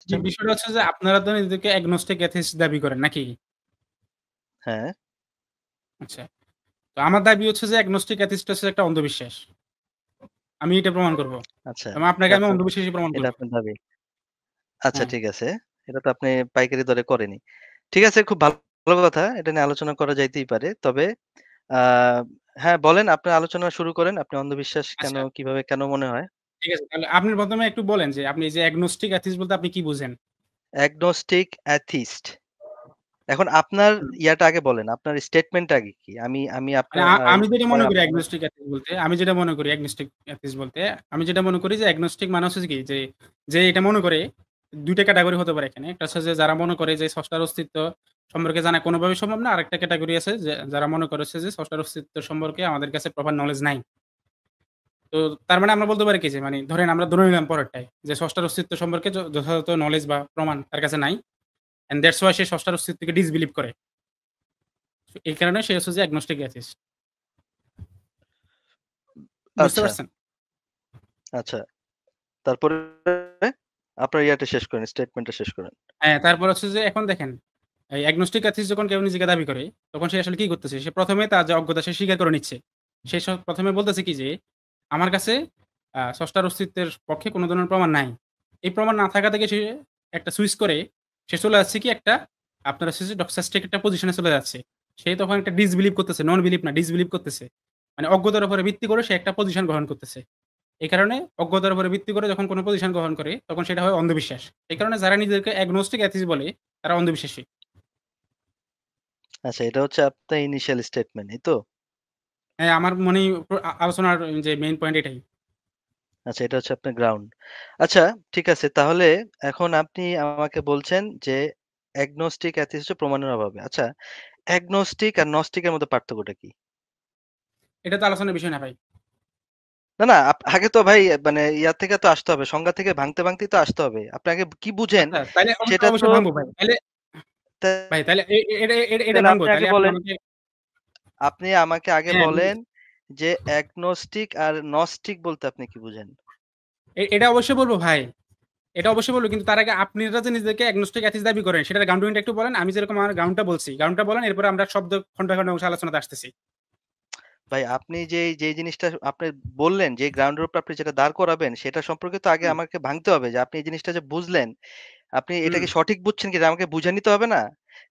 জি, question. বিষয়টা হচ্ছে যে আপনারা তো নিজেদেরকে agnostic atheist দাবি করেন নাকি? হ্যাঁ। আচ্ছা। তো আমার দাবি হচ্ছে যে agnostic atheist হচ্ছে একটা অন্ধবিশ্বাস। আমি এটা প্রমাণ করব। আচ্ছা। এবং আপনাকে এটা আমি আপনার অন্ধবিশ্বাসী প্রমাণ এটা করব। আপনার দাবি। আচ্ছা হ্যাঁ। ঠিক আছে। এটা তো আপনি পাইকারি দরে করেনই। ঠিক আছে, খুব ভালো কথা। এটা নিয়ে আলোচনা করা যাইতেই পারে। তবে আ হ্যাঁ, বলেন আপনার আলোচনা শুরু করেন। আপনি অন্ধবিশ্বাস কেন, আচ্ছা, কিভাবে, কেন মনে হয়? ঠিক আছে। তাহলে আপনি ১ম এ একটু বলেন যে আপনি এই যে agnostic atheist বলতে আপনি কি বুঝেন? agnostic atheist। এখন আপনার হুম। ইয়াটা আগে বলেন। আপনার স্টেটমেন্টটা আগে কি? আমি আমি মানে আপনার আমি যেটা পরে মনে করি আপনার agnostic atheist বলতে, আমি যেটা মনে করি agnostic atheist বলতে, আমি যেটা মনে করি যে agnostic মানে হচ্ছে কি যে, যে এটা মনে করে ২ টা ক্যাটেগরি হতে পারে এখানে। একটা হচ্ছে যে যারা মনে করে যে স্রষ্টার অস্তিত্ব সম্পর্কে জানা কোনভাবেই সম্ভব না। আরেকটা ক্যাটেগরি আছে যে যারা মনে করেছে যে স্রষ্টার অস্তিত্ব সম্পর্কে আমাদের কাছে প্রপার নলেজ নাই। তো তার মানে আমরা বলতে পারি কি যে মানে ধরেন আমরা ধরে নিলাম পরেরটায় যে স্রষ্টার অস্তিত্ব সম্পর্কে যথাযথ নলেজ বা প্রমাণ তার কাছে নাই। অ্যান্ড দ্যাটস ওয়াই সে স্রষ্টার অস্তিত্বকে ডিসবিলিভ করে। এই কারণে সে হচ্ছে যে agnostic atheist বুঝতে আচ্ছা, পারছেন? আচ্ছা। তারপরে আপনার ইয়াটা শেষ করেন, স্টেটমেন্টটা শেষ করেন। হ্যাঁ, তারপর হচ্ছে যে এখন দেখেন, এই agnostic atheist যখন কেউ নিজেকে দাবি করে, তখন সে আসলে কি করতেছে? সে ১ম এ তার যে অজ্ঞতা সে স্বীকার করে নিচ্ছে। সে ১ম এ বলতেছে কি যে, আমার কাছে স্রষ্টার অস্তিত্বের পক্ষে কোন ধরনের প্রমাণ নাই। এই প্রমাণ না থাকা থেকে সে একটা সুইচ করে সে চলে যাচ্ছে কি একটা আপনার হচ্ছে যে ডক্সাস্টিক একটা পজিশনে চলে যাচ্ছে। সে তখন একটা ডিসবিলিভ করতেছে, নন বিলিভ না ডিসবিলিভ করতেছে। মানে অজ্ঞতার উপরে ভিত্তি করে সে একটা পজিশন গ্রহণ করতেছে। এই কারণে অজ্ঞতার উপরে ভিত্তি করে যখন কোন পজিশন গ্রহণ করে, তখন সেটা হয় অন্ধবিশ্বাস। এই কারণে যারা নিজেদেরকে agnostic atheist বলে, তারা অন্ধবিশ্বাসী। আচ্ছা, এটা হচ্ছে আপনার ইনিশিয়াল স্টেটমেন্ট, এই তো? হ্যাঁ, আমার মনেই আলোচনার যে মেইন পয়েন্ট এটাই। আচ্ছা, এটা হচ্ছে আপনার গ্রাউন্ড। আচ্ছা, ঠিক আছে। তাহলে এখন আপনি আমাকে বলছেন যে agnostic atheist হচ্ছে প্রমাণের অভাবে। আচ্ছা, agnostic আর gnostic এর মধ্যে পার্থক্যটা কি? এটা তো আলোচনার বিষয় না ভাই। না, না, আগে তো ভাই মানে ইয়া থেকে তো আসতে হবে। সংজ্ঞা থেকে ভাঙতেই তো আসতে হবে। আপনি আগে কি বুঝেন আচ্ছা, তাইলে সেটা তো অবশ্যই ভাঙবো ভাই। তাইলে ভাই তাইলে এটা তাহলে ভাঙবো। আপনি আগে তাইলে আপনি বলেন, আমাকে আপনি আমাকে আগে হ্যাঁ, বলেন বলতেছি। যে agnostic আর gnostic বলতে আপনি কি বুঝেন? এটা অবশ্যই বলব ভাই। এটা অবশ্যই বলব। কিন্তু তার আগে আপনারা যে নিজেদেরকে agnostic atheist দাবি করেন, সেটার গ্রাউন্ডিংটা একটু বলেন। আমি যেরকম আমার গ্রাউন্ডটা বলছি। গ্রাউন্ডটা বলেন, এরপরে আমরা শব্দ খন্ডে, খন্ডে অংশে আলোচনাতে আসতেছি। ভাই আপনি যেই জিনিসটা আপনি বললেন, যে গ্রাউন্ডের উপর আপনি যেটা দাঁড় করাবেন সেটা সম্পর্কে তো আগে হুম, আমাকে ভাঙতে হবে যে আপনি এই জিনিসটা যে বুঝলেন, আপনি এটা হুম। কি সঠিক বুঝছেন কিনা আমাকে বুঝে নিতে হবে না?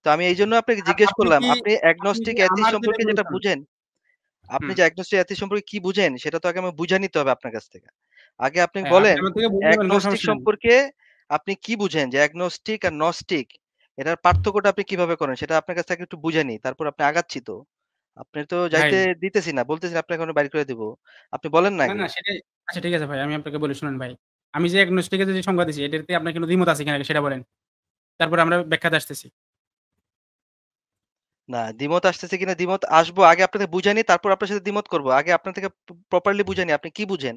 তো আমি এইজন্য আপনাকে জিজ্ঞেস আপনি করলাম, কি আপনি আপনি agnostic কি atheist আমার যেটা সম্পর্কে যেটা বলছেন বুঝেন, আপনি হুম, যে agnostic atheist সম্পর্কে কি বুঝেন সেটা তো আগে আমাকে বুঝে নিতে হবে আপনার কাছ থেকে। আগে আপনি হ্যাঁ, আপনি বলেন আমার থেকে বুঝে নেবেন, কোন agnostic সমস্যা নাই। সম্পর্কে আপনি কি বুঝেন, যে agnostic আর gnostic এটার পার্থক্যটা আপনি কিভাবে করেন সেটা আপনার কাছ থেকে একটু বুঝে নিই। তারপর আপনি আগাচ্ছি তো। আপনি তো ভাই যাইতে দিতেছি না। বলতেছি আপনাকে এখন বাইর করে দিব। আপনি বলেন না না, আগে। না সেটাই আচ্ছা ঠিক আছে ভাই। আমি আপনাকে বলি শুনেন ভাই। আমি যে agnostic এর যে সংজ্ঞা দিছি এটাতে আপনার কোনো দ্বিমত আছে কিনা আগে সেটা বলেন। তারপরে আমরা ব্যাখ্যাতে আসতেছি। না, দ্বিমত আসতেছে কিনা, দ্বিমত আসবো। আগে আপনার থেকে বুঝে নিই, তারপর আপনার সাথে দ্বিমত করব। আগে আপনার থেকে প্রপারলি বুঝে নিই আপনি কি বুঝেন।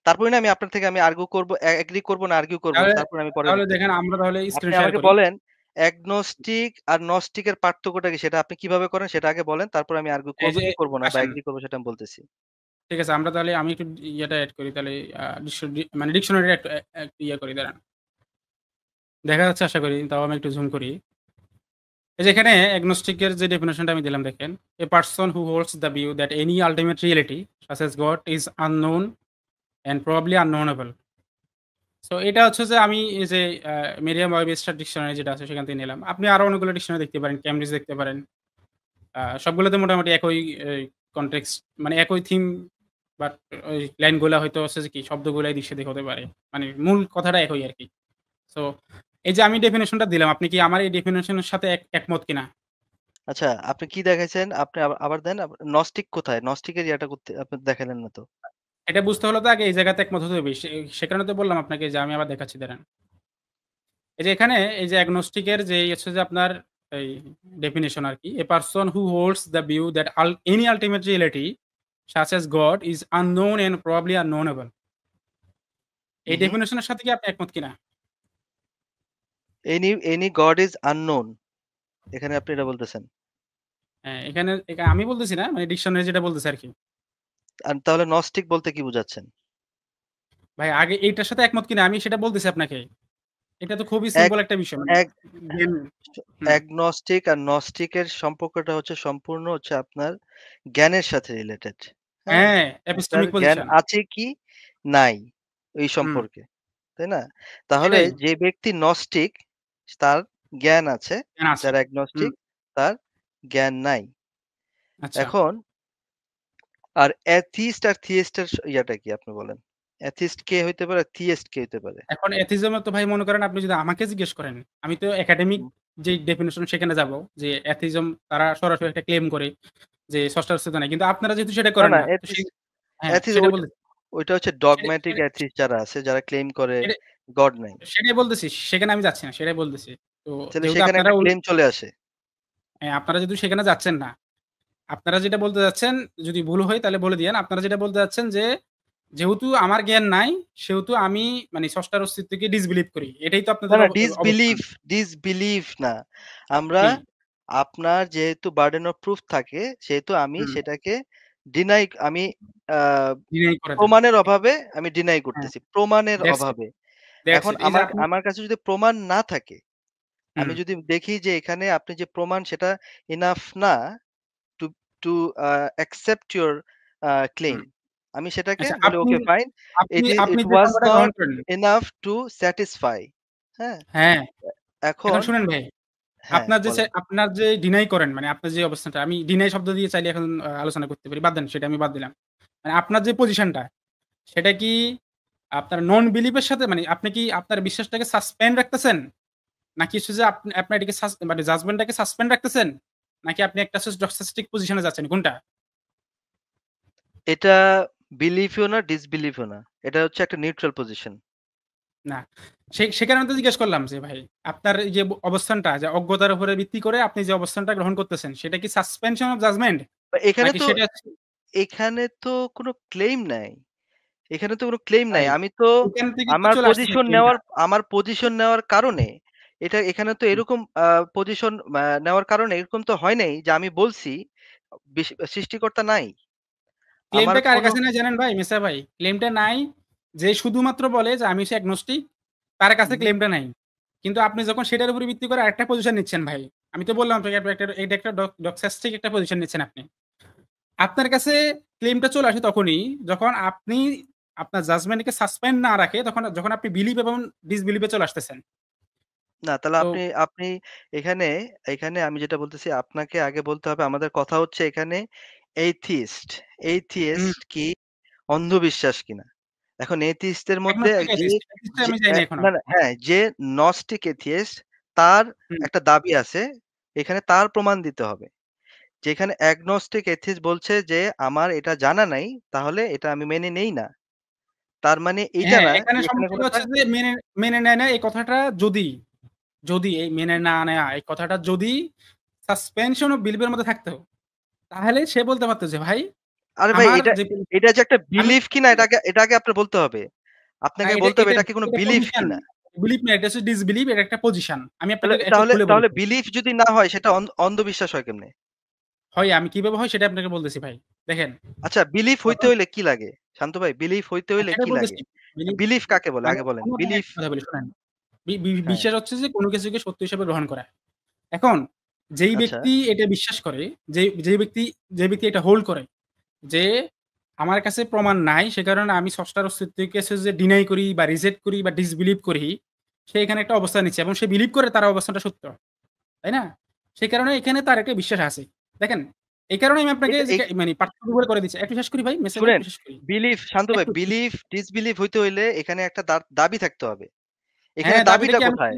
তারপরে না আমি আপনার থেকে আমি আর্গু করব, এগ্রি করব না আর্গিউ করব। তাহলে তারপর আমি পরে তাহলে দেখতেছি। দেখেন আমরা তাহলে আপনি স্ক্রিন শেয়ার আমাকে করি। বলেন অ্যাগনস্টিক আর নস্টিক এর পার্থক্যটা কি সেটা আপনি কিভাবে করেন সেটা আগে বলেন। তারপর আমি আর্গু এই করব যে কি করব না বা আসেন। এগ্রি করব সেটা আমি বলতেছি। ঠিক আছে আমরা তাহলে আমি একটু ইয়েটা এড করি তাহলে মানে ডিকশনারিটা একটু একটু ইয়ে করি দাঁড়ান। দেখা যাচ্ছে আশা করি। তাও আমি একটু জুম করি। এই যে এখানে agnostic এর যে ডেফিনিশনটা আমি দিলাম দেখেন। A person who holds the view that any ultimate reality such as God is unknown and probably unknowable. So এটা হচ্ছে যে আমি এই যে মেরিয়াম ওয়েবস্টার ডিকশনারি যেটা আছে সেখান থেকে নিলাম। আপনি আরো অনেকগুলো ডিকশনারি দেখতে পারেন, ক্যামব্রিজ দেখতে পারেন। সবগুলোতে মোটামুটি একই কনটেক্সট মানে একই থিম বাট ওই লাইনগুলা হয়তো হচ্ছে যে কি শব্দগুলা এদিক সেদিক হতে পারে। মানে মূল কথাটা একই আরকি। সো এই যে আমি ডেফিনিশনটা দিলাম, আপনি কি আমার এই ডেফিনিশনের সাথে একমত কিনা? আচ্ছা, আপনি কি দেখাইছেন? আপনি আবার দেন। নস্টিক কোথায়? নস্টিকের ইয়াটা করতে আপনি দেখাইলেন না তো। এটা বুঝতে হলে তো আগে এই জায়গাতে একমত হতে হবে। সে কারণে তো বললাম আপনাকে যে আমি আবার দেখাচ্ছি দাঁড়ান। এই যে এখানে এই যে agnostic এর যে হচ্ছে যে আপনার এই ডেফিনিশন আরকি। A person who holds the view that any ultimate reality such as God is unknown and probably unknowable. হু, এই হু। ডেফিনিশন এর সাথে কি আপনি একমত কিনা? any God is unknown, এখানে আপনি এটা বলতেছেন। হ্যাঁ, এখানে আমি বলতেছি না মানে ডিকশনারি যেটা বলতেছে আরকি। আর তাহলে নস্টিক বলতে কি বুঝাচ্ছেন? ভাই আগে এইটার সাথে একমত কিনা আমি সেটা বলতেছি আপনাকে। এটা তো খুবই এক সিম্পল একটা বিষয় মানে এক জ্ঞান। হুম। অ্যাগনস্টিক আর নস্টিক এর সম্পর্কটা হচ্ছে সম্পূর্ণ হচ্ছে আপনার জ্ঞানের সাথে রিলেটেড। হ্যাঁ? হ্যাঁ, আপনার এপিস্টেমিক জ্ঞান পজিশন। আছে কি নাই এই হুম, সম্পর্কে। তাই না? তাহলে সেটাই। যে ব্যক্তি নস্টিক তার জ্ঞান আছে, জ্ঞান আছে। যারা হুম, অ্যাগনস্টিক তার জ্ঞান নাই। আচ্ছা। এখন আর অ্যাথিস্ট আর থিয়েস্ট এর ইয়াটা কি আপনি বলেন? অ্যাথিস্ট কে হইতে পারে? থিয়েস্ট কে হইতে পারে? এখন এথিজম এ তো ভাই মনে করেন আপনি যদি আমাকে জিজ্ঞেস করেন, আমি তো একাডেমিক হুম। যে ডেফিনিশন সেখানে যাব যে এথিজম তারা সরাসরি একটা ক্লেম করে যে স্রষ্টার অস্তিত্ব নাই। কিন্তু আপনারা যেহেতু সেটা না, করেন না না। তো অ্যাথিস্ট হ্যাঁ, অ্যাথিস্ট সেটা ওইটা বলতেছি। ওইটা হচ্ছে সেটা ডগম্যাটিক সেটা অ্যাথিস্ট যারা আছে, যারা ক্লেইম করে সেটা গড নাই। সেটাই বলতেছি। সেখানে আমি যাচ্ছি না। সেটাই বলতেছি। তো তাহলে যেহেতু সেখানে আপনারা একটা ক্লেম চলে আসে। হ্যাঁ, আপনারা যেহেতু সেখানে যাচ্ছেন না। আপনারা যেটা বলতে চাচ্ছেন যদি ভুল হয় তাহলে বলে দিয়েন। আপনারা যেটা বলতে চাচ্ছেন যে, যেহেতু আমার জ্ঞান নাই সেহেতু আমি মানে স্রষ্টার অস্তিত্বকে ডিসবিলিভ করি। এটাই তো না, আপনাদের না অবস্থান। ডিসবিলিভ না। আমরা কি? আপনার যেহেতু বার্ডেন অফ প্রুফ থাকে, সেহেতু আমি হুম, সেটাকে আমি আ ডিনাই করে দেন। প্রমাণের অভাবে আমি ডিনাই হ্যাঁ, করতেছি। প্রমাণের দ্যাটস ইট, অভাবে। দ্যাটস এখন ইট। এই যে আপনি আমার কাছে যদি প্রমাণ না থাকে, হুম, আমি যদি দেখি যে এখানে আপনি যে প্রমাণ সেটা ইনাফ না two to accept your claim. হুম। আমি সেটাকে আচ্ছা বলি আপনি ওকে ফাইন। আপনি আপনি ইট যে ওয়াজ সংজ্ঞাটা গ্রহণ নট করেন এনাফ টু স্যাটিসফাই। হ্যাঁ? হ্যাঁ, এখন এখন শুনেন ভাই, হ্যাঁ, বলেন। আপনার যে ডিনাই করেন মানে আপনার যে অবস্থানটা আমি ডিনাই শব্দ দিয়ে চাইলে এখন আলোচনা করতে পারি। বাদ দেন সেটা আমি বাদ দিলাম। মানে আপনার যে পজিশনটা সেটা কি আপনার নন বিলিভ এর সাথে মানে আপনি কি আপনার বিশ্বাসটাকে সাসপেন্ড রাখতেছেন? নাকি হচ্ছে যে আপনি এটাকে মানে জাজমেন্ট টাকে সাসপেন্ড রাখতেছেন? নাকি আপনি একটা হচ্ছে ডক্সাস্টিক পজিশন এ যাচ্ছেন কোনটা? এটা বিলিভ ও না, ডিসবিলিভ ও না। এটা হচ্ছে একটা নিউট্রাল পজিশন। না। সে কারণে তো জিজ্ঞেস করলাম যে ভাই, আপনার এই যে অবস্থানটা যে অজ্ঞতার উপরে ভিত্তি করে আপনি যে অবস্থানটা গ্রহণ করতেছেন, সেটা কি সাসপেনশন অফ জাজমেন্ট? এখানে নাকি তো সেটা হচ্ছে এখানে তো কোনো ক্লেইম নাই। এখানে তো কোনো ক্লেইম নাই। ভাই আমি তো এখান থেকেই তো চলে আসতেছে ক্লেইমটা। আমার পজিশন নেওয়ার কারণে এখানে তো হুম। এরকম পজিশন নেওয়ার কারণে এরকম তো হয় নাই যে আমি বলছি সৃষ্টিকর্তা নাই। আমার ক্লেইমটা কার কোনো কাছে নাই জানেন ভাই, মেসা ভাই? ক্লেইমটা নাই যে শুধুমাত্র বলে যে আমি হচ্ছে এগনোস্টিক তার কাছে হুম, ক্লেইমটা নাই। কিন্তু আপনি যখন সেটার উপরে ভিত্তি করে আরেকটা পজিশন নিচ্ছেন ভাই। আমি তো বললাম আপনাকে এটা একটা ডক্সাস্টিক একটা পজিশন নিচ্ছেন আপনি। আপনার কাছে ক্লেইমটা চলে আসে তখনই যখন আপনি আপনার জাজমেন্টকে সাসপেন্ড না রাখে যখন আপনি বিলিভ এবং ডিসবিলিভ এ চলে আসতেছেন। না তাহলে তো আপনি এখানে আমি যেটা বলতেছি আপনাকে আগে বলতে হবে আমাদের কথা হচ্ছে এখানে এথিস্ট। হুম, এথিস্ট কি অন্ধবিশ্বাস কিনা? এখন এথিস্ট এর মধ্যে এগনোস্টিক অ্যাথিস্ট, অ্যাথিস্ট এ যে আমি যাইনি এখনো। না, না হ্যাঁ, যে নস্টিক এথিস্ট তার হুম, একটা দাবি আছে। এখানে তার প্রমাণ দিতে হবে। যেখানে অ্যাগনস্টিক এথিস্ট বলছে যে, "আমার এটা জানা নাই, তাহলে এটা আমি মেনে নেই না।" তার মানে এইটা হ্যাঁ, না এখানে যে এখানে সমস্যাটা কোনটা হচ্ছে যে মেনে নেয় না এই কথাটা যদি এই মেনে না নেয়া এই কথাটা যদি সাসপেনশন অফ বিলিভ এর মধ্যে থাকতো, তাহলে সে বলতে পারত যে ভাই আরে ভাই আমার এটা যে এটা যে একটা আমি বিলিফ কিনা এটা আগে আপনার বলতে হবে। আপনাকে এটা বলতে হবে এটা এটা কি কোন এটা বিলিফ পজিশন। কিনা? বিলিভ না এটা হচ্ছে ডিসবিলিভ এটা একটা পজিশন। আমি আপনাকে তাহলে একটু খুলে বলি ভাই। বিলিফ যদি না হয় সেটা অন্ধবিশ্বাস হয় কেমনে? হয় আমি কিভাবে হয় সেটা আপনাকে বলতেছি ভাই। দেখেন আচ্ছা বিলিফ হইতে যখন হইলে কি লাগে? শান্ত ভাই বিলিফ হইতে হইলে সেটাই কি লাগে? বলতেছি। বিলিভ বিলিফ কাকে বলে মানে আগে বলেন? আমি বিলিফ একটা কথা বলি শোনেন। বি বি হ্যাঁ, বিশ্বাস হচ্ছে যে কোন কিছুকে সত্য হিসেবে গ্রহণ করা। এখন যেই আচ্ছা। ব্যক্তি এটা বিশ্বাস করে, যে ব্যক্তি এটা হোল্ড করে যে আমার কাছে প্রমাণ নাই সে কারণে আমি স্রষ্টার অস্তিত্বকে হচ্ছে যে ডিনাই করি বা রিজেক্ট করি বা ডিসবিলিভ করি, সে এখানে একটা অবস্থান নিচ্ছে এবং সে বিলিভ করে তার অবস্থানটা সত্য। তাই না? সে কারণে এখানে তার একটা বিশ্বাস আছে। দেখেন, এই কারণেই আমি আপনাকে এটা যে মানে পার্থক্য করে করে দিচ্ছি। একটু শেষ করি ভাই, মেসে ভাই শুনেন একটু শেষ করি। বিলিফ শান্ত ভাই একটু বিলিফ ডিসবিলিফ হইতে হইলে এখানে একটা দাবি থাকতে হবে। এখানে হ্যাঁ, দাবিটা দাবিটা কি আমি কোথায়?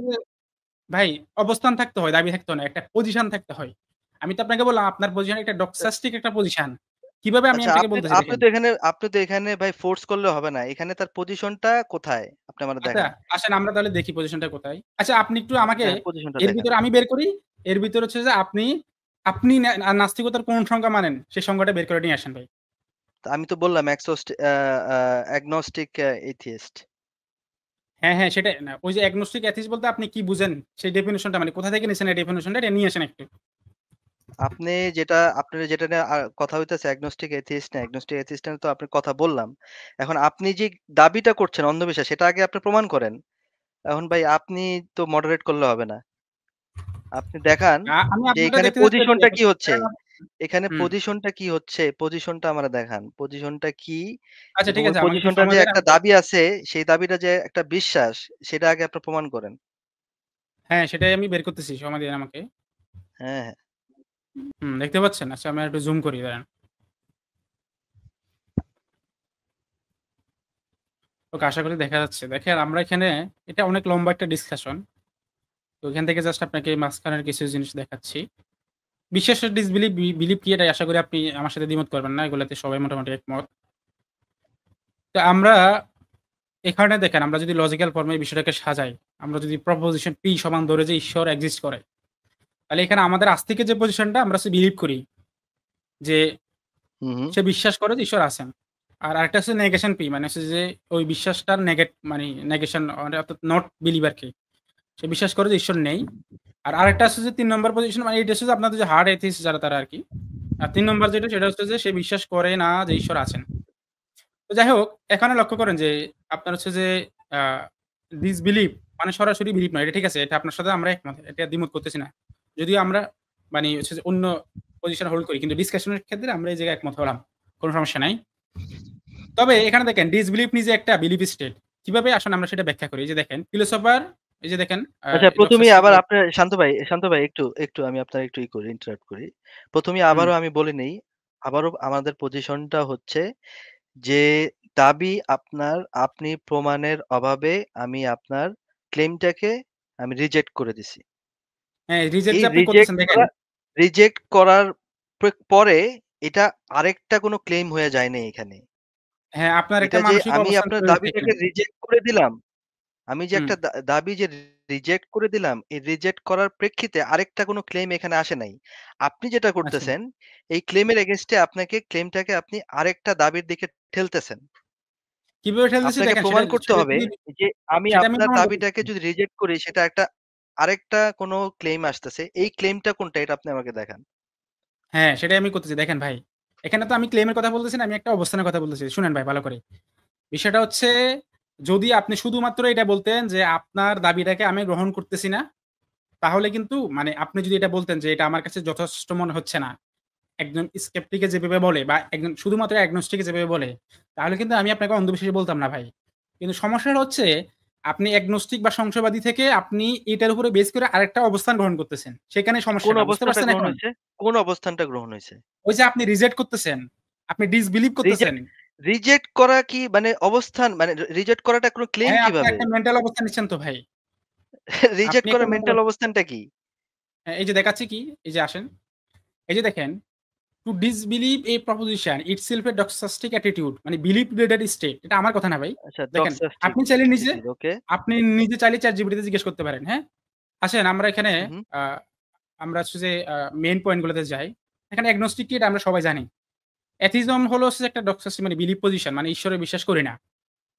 ভাই অবস্থান থাকতে হয়, দাবি থাকতে হয় না। একটা পজিশন থাকতে হয়। আমি তো আপনাকে বললাম আপনার পজিশন একটা ডক্সাস্টিক একটা পজিশন। কিভাবে আমি আচ্ছা আপনাকে বলতেছি দেখেন। আপনি তো এখানে ভাই ফোর্স করলে হবে না। এখানে তার পজিশনটা কোথায়? আপনি আমারে আচ্ছা, দেখান। আসেন আমরা তাহলে দেখি পজিশনটা কোথায়। আচ্ছা আপনি একটু আমাকে হ্যাঁ, পজিশনটা এর দেখান। ভিতরে আমি বের করি। এর ভিতরে হচ্ছে যে আপনি নাস্তিকতার কোন সংজ্ঞা মানেন সেই সংজ্ঞাটা বের করে নিয়ে আসেন ভাই। তা আমি তো বললাম অ্যাগনস্টিক এথিস্ট। হ্যাঁ, হ্যাঁ সেটাই না। ওই যে এগনোস্টিক এথিস্ট বলতে আপনি কি বুঝেন? সেই ডেফিনিশনটা মানে কোথা থেকে নিছেন এই ডেফিনিশনটা এটা নিয়ে আসেন একটু। আপনার যেটা নিয়ে কথা হইতেছে অ্যাগনস্টিক এথিস্ট না, অ্যাগনস্টিক এথিস্ট নিয়ে তো আপনার কথা বললাম। এখন আপনি যে দাবিটা করছেন অন্ধবিশ্বাস সেটা আগে আপনি প্রমাণ করেন। এখন ভাই আপনি তো মডারেট করলে হবে না। আপনি দেখান আমি যে আপনারটা এখানে দেখতে চাচ্ছি আরকি পজিশনটা কি হচ্ছে? কারণ এখানে হুম। পজিশনটা কি হচ্ছে? পজিশনটা আমরা দেখান। পজিশনটা কি? আচ্ছা এবং ঠিক ওই আছে আমাকে একটু পজিশনটার সময় যে দেন একটা আমি দাবি আছে, সেই দাবিটা যে একটা বিশ্বাস, সেটা আগে আপনার প্রমাণ করেন। হ্যাঁ, সেটাই আমি বের করতেছি। সময় দিন আমাকে। হ্যাঁ, হ্যাঁ। দেখতে পাচ্ছেন? আচ্ছা আমি একটু জুম করি দাঁড়ান। ওকে আশা করি দেখা যাচ্ছে। দেখেন আমরা এখানে এটা অনেক লম্বা একটা ডিসকাশন। তো এখান থেকে জাস্ট আপনাকে মাঝখানের কিছু জিনিস দেখাচ্ছি। বিশ্বাস আর ডিসবিলিভ বিলিভ কি এটা আশা করি আপনি আমার সাথে দ্বিমত করবেন না। এগুলাতে সবাই মোটামুটি একমত। তো আমরা এখানে দেখেন আমরা যদি লজিক্যাল ফর্মে এই বিষয়টাকে সাজাই, আমরা যদি প্রপোজিশন P সমান ধরে যে ঈশ্বর এক্সিস্ট করে, তাহলে এখানে আমাদের আস্তিকের যে পজিশনটা আমরা হচ্ছে বিলিভ করি যে হু, হু। সে বিশ্বাস করে যে ঈশ্বর আছেন। আর আরেকটা হচ্ছে নেগেশন P মানে হচ্ছে যে ওই বিশ্বাসটার মানে নেগেশন অর্থাৎ নট বিলিভ আরকি। সে বিশ্বাস করে যে ঈশ্বর নেই। আর আরেকটা হচ্ছে যে ৩ নম্বর পজিশন মানে এটা হচ্ছে যে আপনাদের যে হার্ড এথিস্ট যারা তারা আরকি। আর ৩ নম্বর যেটা সেটা হচ্ছে যে সে বিশ্বাস করে না যে ঈশ্বর আছেন। তো যাই হোক এখানে লক্ষ্য করেন যে আপনার হচ্ছে যে আ ডিসবিলিভ মানে সরাসরি বিলিভ নয়। এটা ঠিক আছে। এটা আপনার সাথে আমরা একমত। এটা দ্বিমত করতেছি না। যদিও আমরা মানে হচ্ছে যে অন্য পজিশন হোল্ড করি। কিন্তু ডিসকাশন এর ক্ষেত্রে আমরা এই জায়গায় একমত হলাম। কোন সমস্যা নাই। তবে এখানে দেখেন ডিসবিলিভ নিজে একটা বিলিভ স্টেট। কিভাবে আসলে আমরা সেটা ব্যাখ্যা করি? এই যে দেখেন ফিলোসোফার এই যে দেখেন আচ্ছা ১ম এই ডক্সোস্টিক আবার আপনার শান্ত ভাই একটু আমি আপনার একটু করি, ইন্টারাপ্ট করি। ১ম এই হুম। আবারও আমি বলে নেই, আবারও আমাদের পজিশনটা হচ্ছে যে দাবি আপনি প্রমাণের অভাবে আমি আপনার ক্লেইমটাকে আমি রিজেক্ট করে দিছি। হ্যাঁ, রিজেক্ট এই যে আপনি করতেছেন দেখেন রিজেক্ট করার পরে এটা আরেকটা কোনো ক্লেইম হয়ে যায় নাই এখানে। হ্যাঁ, আপনার এটা একটা যে মানসিক আমি অবস্থান আপনার তৈরি হচ্ছে এখানে। দাবিটাকে রিজেক্ট করে দিলাম, আমি যে হুম, একটা দাবি যে রিজেক্ট করে দিলাম, এই রিজেক্ট করার প্রেক্ষিতে আরেকটা কোনো ক্লেইম এখানে আসে নাই। আপনি যেটা আচ্ছা। করতেছেন, এই ক্লেইমের এগেইনস্ট এ ক্লেইমটাকে আপনি আরেকটা দাবির দিকে ঠেলতেছেন। কিভাবে ঠেলতেছি আপনাকে দেখেন প্রমাণ করতে সেটা হবে যদি যে আমি সেটা আমি আপনার প্রমাণ করতেছি। দাবিটাকে যদি রিজেক্ট করি সেটা আরেকটা কোনো ক্লেইম আসতেছে। এই ক্লেইমটা কোনটা এটা আপনি আমাকে দেখান। হ্যাঁ, সেটাই আমি করতেছি। দেখেন ভাই, এখানে তো আমি ক্লেইম এর কথা বলতেছি না, আমি একটা অবস্থানের কথা বলতেছি। শুনেন ভাই ভালো করে। বিষয়টা হচ্ছে যদি আপনি শুধুমাত্র এটা বলতেন যে আপনার দাবিটাকে আমি গ্রহণ করতেছি না, তাহলে কিন্তু মানে আপনি যদি এটা বলতেন যে এটা আমার কাছে যথেষ্ট মনে হচ্ছে না। একজন স্কেপটিক এ যেভাবে বলে বা একজন শুধুমাত্র অ্যাগনস্টিক এ যেভাবে বলে, তাহলে কিন্তু আমি আপনাকে অন্ধবিশ্বাসী বলতাম না ভাই। কিন্তু সমস্যাটা হচ্ছে আপনি অ্যাগনস্টিক বা সংশয়বাদী থেকে আপনি এটার উপরে বেস করে আরেকটা অবস্থান গ্রহণ করতেছেন। সেখানেই কোন সমস্যাটা। বুঝতে অবস্থানটা পারছেন গ্রহণ এখন? হইছে? কোন অবস্থানটা গ্রহণ হইছে? ওই যে আপনি রিজেক্ট করতেছেন, আপনি ডিসবিলিভ করতেছেন। রিজেক্ট রিজেক্ট করা কি মানে অবস্থান মানে রিজেক্ট করাটা কোনো ক্লেইম হ্যাঁ, আপনি কিভাবে? একটা মেন্টাল অবস্থান নিচ্ছেন তো ভাই। রিজেক্ট আপনি একটা করার মেন্টাল মেন্টাল অবস্থানটা কি? হ্যাঁ, এই যে দেখাচ্ছি কি? এই যে আসেন। এই যে দেখেন To disbelieve a proposition itself a doxastic attitude মানে belief related state এটা আমার কথা না ভাই। আচ্ছা দেখেন ডক্সাস্টিক আপনি চাইলে অ্যাটিটিউড ওকে। চাইলে ChatGPT তে জিজ্ঞেস করতে পারেন, হ্যাঁ? আসেন আমরা এখানে হু, হু। আ আমরা হচ্ছে যে মেইন পয়েন্ট গুলোতে যাই। এখানে agnostic কি এটা আমরা সবাই জানি। Atheism হলো হচ্ছে একটা doxastic মানে বিলিভ পজিশন মানে ঈশ্বরে বিশ্বাস করি না।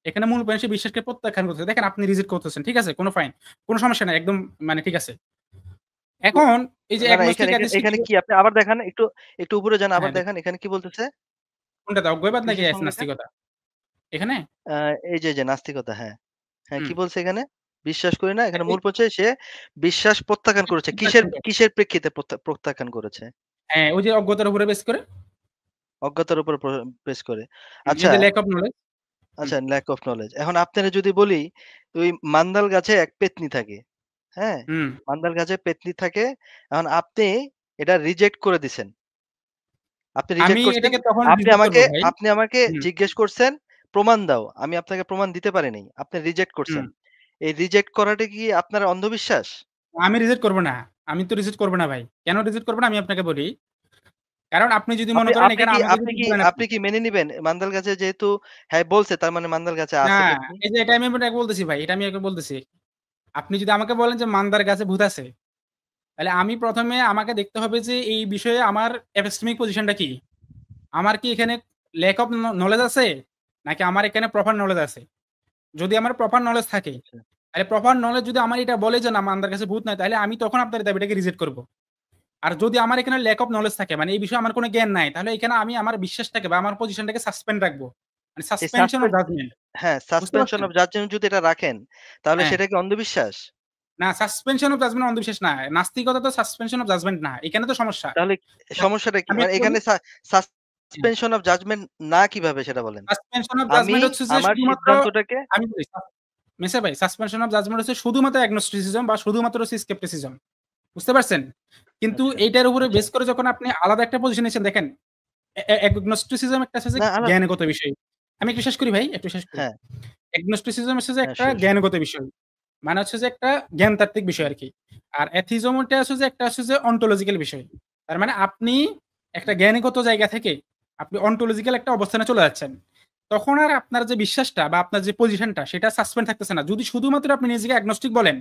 এখানে মূল পয়েন্ট সে বিশ্বাসকে প্রত্যাখ্যান করতেছে। দেখেন আপনি রিজেক্ট করতেছেন। ঠিক আছে? কোন ফাইন। কোন সমস্যা নাই। একদম মানে ঠিক আছে। তো এখন এই যে না, না agnostic এখানে এখানে atheistic এখানে কি আপনি আবার দেখান একটু উপরে যান আবার হ্যাঁ, দেখান এখানে কি বলতেছে? কোনটাতে অজ্ঞেয়বাদ নাকি কিসের সঙ্গে এটা? নাস্তিকতা? এখানে? আ এই যে নাস্তিকতা হ্যাঁ। হ্যাঁ, হুম। কি বলছে এখানে? বিশ্বাস করি না। এখানে মূল পর্যায়ে সে বিশ্বাস প্রত্যাখ্যান করেছে। কিসের প্রত্যাখ্যান করে। কিসের প্রেক্ষিতে প্রত্যাখ্যান করেছে? হ্যাঁ, ওই যে অজ্ঞতার উপরে বেস করে। অজ্ঞতার উপর বেস করে। এই আচ্ছা, যে ল্যাক অফ নলেজ। হুম, আচ্ছা ল্যাক অফ নোলেজ। এখন আপনারে যদি বলি, ওই মান্দাল গাছে এক পেত্নী থাকে। হ্যাঁ? হুম। মান্দাল গাছে পেত্নী থাকে। এখন আপনি এটা রিজেক্ট করে দিছেন। আপনি আমি রিজেক্ট করছেন। এটাকে তখন আপনি রিজেক্ট করব আমাকে ভাই। আপনি আমাকে হুম, জিজ্ঞেস করছেন, "প্রমাণ দাও।" আমি আপনাকে প্রমাণ দিতে পারি নাই। আপনি রিজেক্ট হুম। করছেন। এই রিজেক্ট করাটা কি আপনার অন্ধবিশ্বাস? আমি রিজেক্ট করব না। আমি তো রিজেক্ট করব না ভাই। কেন রিজেক্ট করব না আমি আপনাকে বলি। কারণ আপনি যদি মনে আপনি করেন আপনি এখানে কি আমাকে আপনি যদি কি বলেন আপনি আপনি কি মেনে নিবেন? মান্দাল গাছে যেহেতু হ্যাঁ বলছে তার মানে মান্দাল গাছে না, আছে পেত্নী? এই যে এটা আমি আপনাকে বলতেছি ভাই। এটা আমি আপনাকে বলতেছি। আপনি যদি আমাকে বলেন যে মান্দার গাছে ভূত আছে, তাহলে আমি ১ম এ আমাকে দেখতে হবে যে এই বিষয়ে আমার এপিস্টেমিক পজিশনটা কি? আমার কি এখানে ল্যাক অফ নলেজ আছে? নাকি আমার এখানে প্রপার নলেজ আছে? যদি আমার প্রপার নলেজ থাকে, আচ্ছা। তাহলে প্রপার নলেজ যদি আমার এটা বলে যে না মান্দার কাছে ভূত নাই, তাহলে আমি তখন আপনার দাবিটাকে রিজেক্ট করব। আর যদি আমার এখানে ল্যাক অফ নলেজ থাকে, মানে এই বিষয়ে আমার কোন জ্ঞান নাই, তাহলে এখানে আমি আমার বিশ্বাসটাকে বা আমার পজিশনটাকে সাসপেন্ড রাখবো। মানে এই সাসপেনশন অফ সাসপেন্ড জাজমেন্ট। হ্যাঁ, বুঝতে সাসপেনশন পারছেন? অফ জাজমেন্ট যদি এটা রাখেন, তাহলে হ্যাঁ। সেটা কি অন্ধবিশ্বাস? না, সাসপেনশন অফ জাজমেন্ট অন্ধবিশ্বাস না। নাস্তিকতা তো সাসপেনশন অফ জাজমেন্ট না। এখানে তো সমস্যা। তাহলে দেখ, সমস্যাটা কি? আমি মানে একটু বলি। এখানে হ্যাঁ। সাসপেনশন অফ জাজমেন্ট না কিভাবে সেটা বলেন? সাসপেনশন অফ আমি জাজমেন্ট হচ্ছে যে আমার শুধুমাত্র, সিদ্ধান্তটাকে আমি বলি মেসা ভাই, সাসপেনশন অফ জাজমেন্ট হচ্ছে শুধুমাত্র অ্যাগনোস্টিসিজম বা শুধুমাত্র স্কেপটিসিজম। বুঝতে পারছেন? কিন্তু আচ্ছা, এইটার উপরে আচ্ছা। বেস করে যখন আপনি আলাদা একটা পজিশন নিয়েছেন, দেখেন অ্যাগনোস্টিসিজম একটা আছে যে না জ্ঞানগত বিষয়। আমি একটু শেষ করি ভাই, একটু শেষ করি। হ্যাঁ, অ্যাগনোস্টিসিজম হচ্ছে যে হ্যাঁ, একটা সিউর, সিউর। জ্ঞানগত বিষয়। মানে হচ্ছে যে একটা জ্ঞানতাত্ত্বিক বিষয় আরকি। আর অ্যাথিজম ওটা হচ্ছে যে একটা হচ্ছে যে অন্টোলজিক্যাল বিষয়। তার মানে আপনি একটা জ্ঞানগত জায়গা থেকে আপনি অন্টোলজিক্যাল একটা অবস্থানে চলে যাচ্ছেন। তখন আর আপনার যে বিশ্বাসটা বা আপনার যে পজিশনটা সেটা সাসপেন্ড থাকতেছে না। যদি শুধুমাত্র আপনি নিজেকে অ্যাগনস্টিক বলেন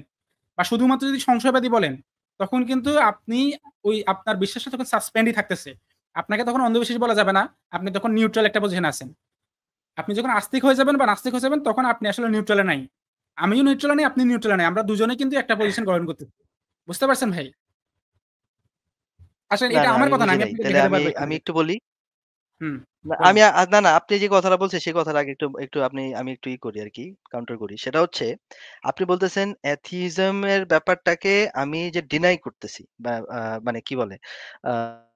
বা শুধুমাত্র যদি সংশয়বাদী বলেন, তখন কিন্তু আপনি ওই আপনার বিশ্বাসটা তখন সাসপেন্ডই থাকতেছে। আপনাকে তখন অন্ধবিশ্বাসী বলা যাবে না। আপনি তখন নিউট্রাল একটা পজিশনে আছেন। আপনি যখন আস্তিক হয়ে যাবেন বা নাস্তিক হয়ে যাবেন, তখন আপনি আসলে নিউট্রাল এ নাই। আমিও নিউট্রাল এ নাই, আপনি নিউট্রাল এ নাই। আমরা দুজনেই কিন্তু একটা পজিশন গ্রহণ করতেছি। বুঝতে পারছেন ভাই? আসলে না, এটা না আমার আমি কথা না। বুঝি আমি নাই। আপনাকে তাইলে দেখাতে আমি পারবো এখান আমি থেকে। একটু বলি। হুম, না বলেন। আমি না, না আপনি যে কথাটা বলছেন সেই কথার আগে একটু আমি একটু করি আরকি, কাউন্টার করি। সেটা হচ্ছে আপনি বলতেছেন অ্যাথিইজম এর ব্যাপারটাকে আমি যে ডিনাই করতেছি বা মানে কি বলে? আ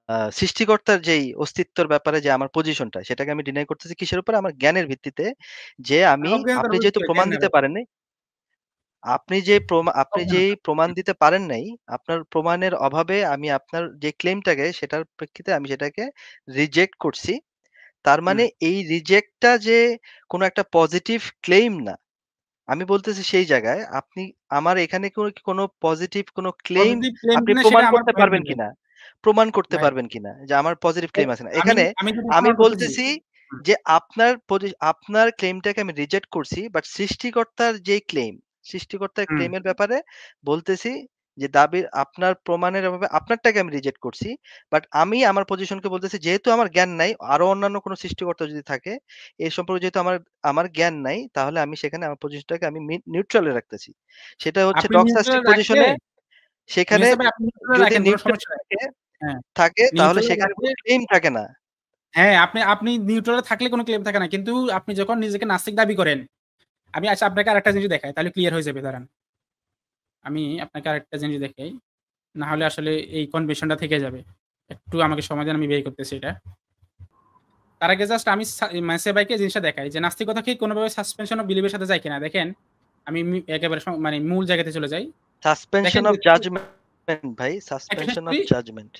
আ সৃষ্টিকর্তার যেই অস্তিত্বের ব্যাপারে যে আমার পজিশনটা সেটাকে আমি ডিনাই করতেছি কিসের উপরে? আমার জ্ঞানের ভিত্তিতে যে অজ্ঞানতার আপনি যেহেতু ভিতরে প্রমাণ জ্ঞান নেই দিতে ভাই। পারেননি আপনি যেই অজ্ঞানতা। প্রমাণ হুম, দিতে পারেন নাই, আপনার প্রমাণের অভাবে আমি আপনার যে ক্লেইমটাকে সেটার প্রেক্ষিতে আমি সেটাকে রিজেক্ট করছি। তার হুম। মানে এই রিজেক্টটা যে কোনো একটা পজিটিভ ক্লেইম না। আমি বলতেছি সেই জায়গায় আপনি আমার এখানে কোনো পজিটিভ কোনো ক্লেইম পজিটিভ ক্লেম আপনি কিনা সেটা প্রমাণ আমার করতে পয়েন্ট না পারবেন ভাই। কিনা? প্রমাণ করতে ভাই, পারবেন কিনা যে আমার পজিটিভ এ ক্লেইম আছে না। আমি এখানে আমি যদি আমি প্রমাণ করতেছি। বলতেছি হুম, যে আপনার ক্লেইমটাকে আমি রিজেক্ট করছি। বাট সৃষ্টিকর্তার যেই ক্লেইম, সৃষ্টিকর্তার হুম। ক্লেইমের ব্যাপারে বলতেছি যে দাবির আপনার প্রমাণের অভাবে আপনারটাকে আমি রিজেক্ট করছি। বাট আমি আমার পজিশনকে বলতেছি যেহেতু আমার জ্ঞান নাই, আরো অন্যান্য কোনো সৃষ্টিকর্তা যদি থাকে, এ সম্পর্কে যেহেতু আমার আমার জ্ঞান নাই, তাহলে আমি সেখানে আমার পজিশনটাকে আমি নিউট্রাল এ রাখতেছি। সেটা হচ্ছে আপনি নিউট্রাল ডগস্টাস্টিক রাখলে, পজিশনে সেখানে মেসা ভাই আপনি নিউট্রাল যদি রাখেন, কোন নিউট্রাল সমস্যা নাই। হ্যাঁ, থাকে তাহলে নিউট্রাল সেখানে রাখলে, কোনো ক্লেইম থাকে না। হ্যাঁ, আপনি আপনি নিউট্রাল এ থাকলে কোন ক্লেম থাকে না। কিন্তু আপনি যখন নিজেকে নাস্তিক দাবি করেন, আমি আচ্ছা আপনাকে আরেকটা জিনিস দেখাই, তাহলে ক্লিয়ার হয়ে যাবে, দাঁড়ান। আমি আপনাকে আরেকটা জিনিস দেখাই। না হলে আসলে এই কনফিউশনটা থেকে যাবে। একটু আমাকে সময় দেন, আমি বের করতেছি এটা। তার আগে জাস্ট আমি মেসে ভাইকে জিনিসটা দেখাই যে নাস্তিকতা কি কোনভাবে সাসপেনশন অফ বিলিভ এর সাথে যায় কিনা? দেখেন, আমি একেবারে মানে মূল জায়গাতে চলে যাই। দেখেন সাসপেনশন যে অফ জাজমেন্ট ভাই, একটু শেষ সাসপেনশন অফ করি। জাজমেন্ট।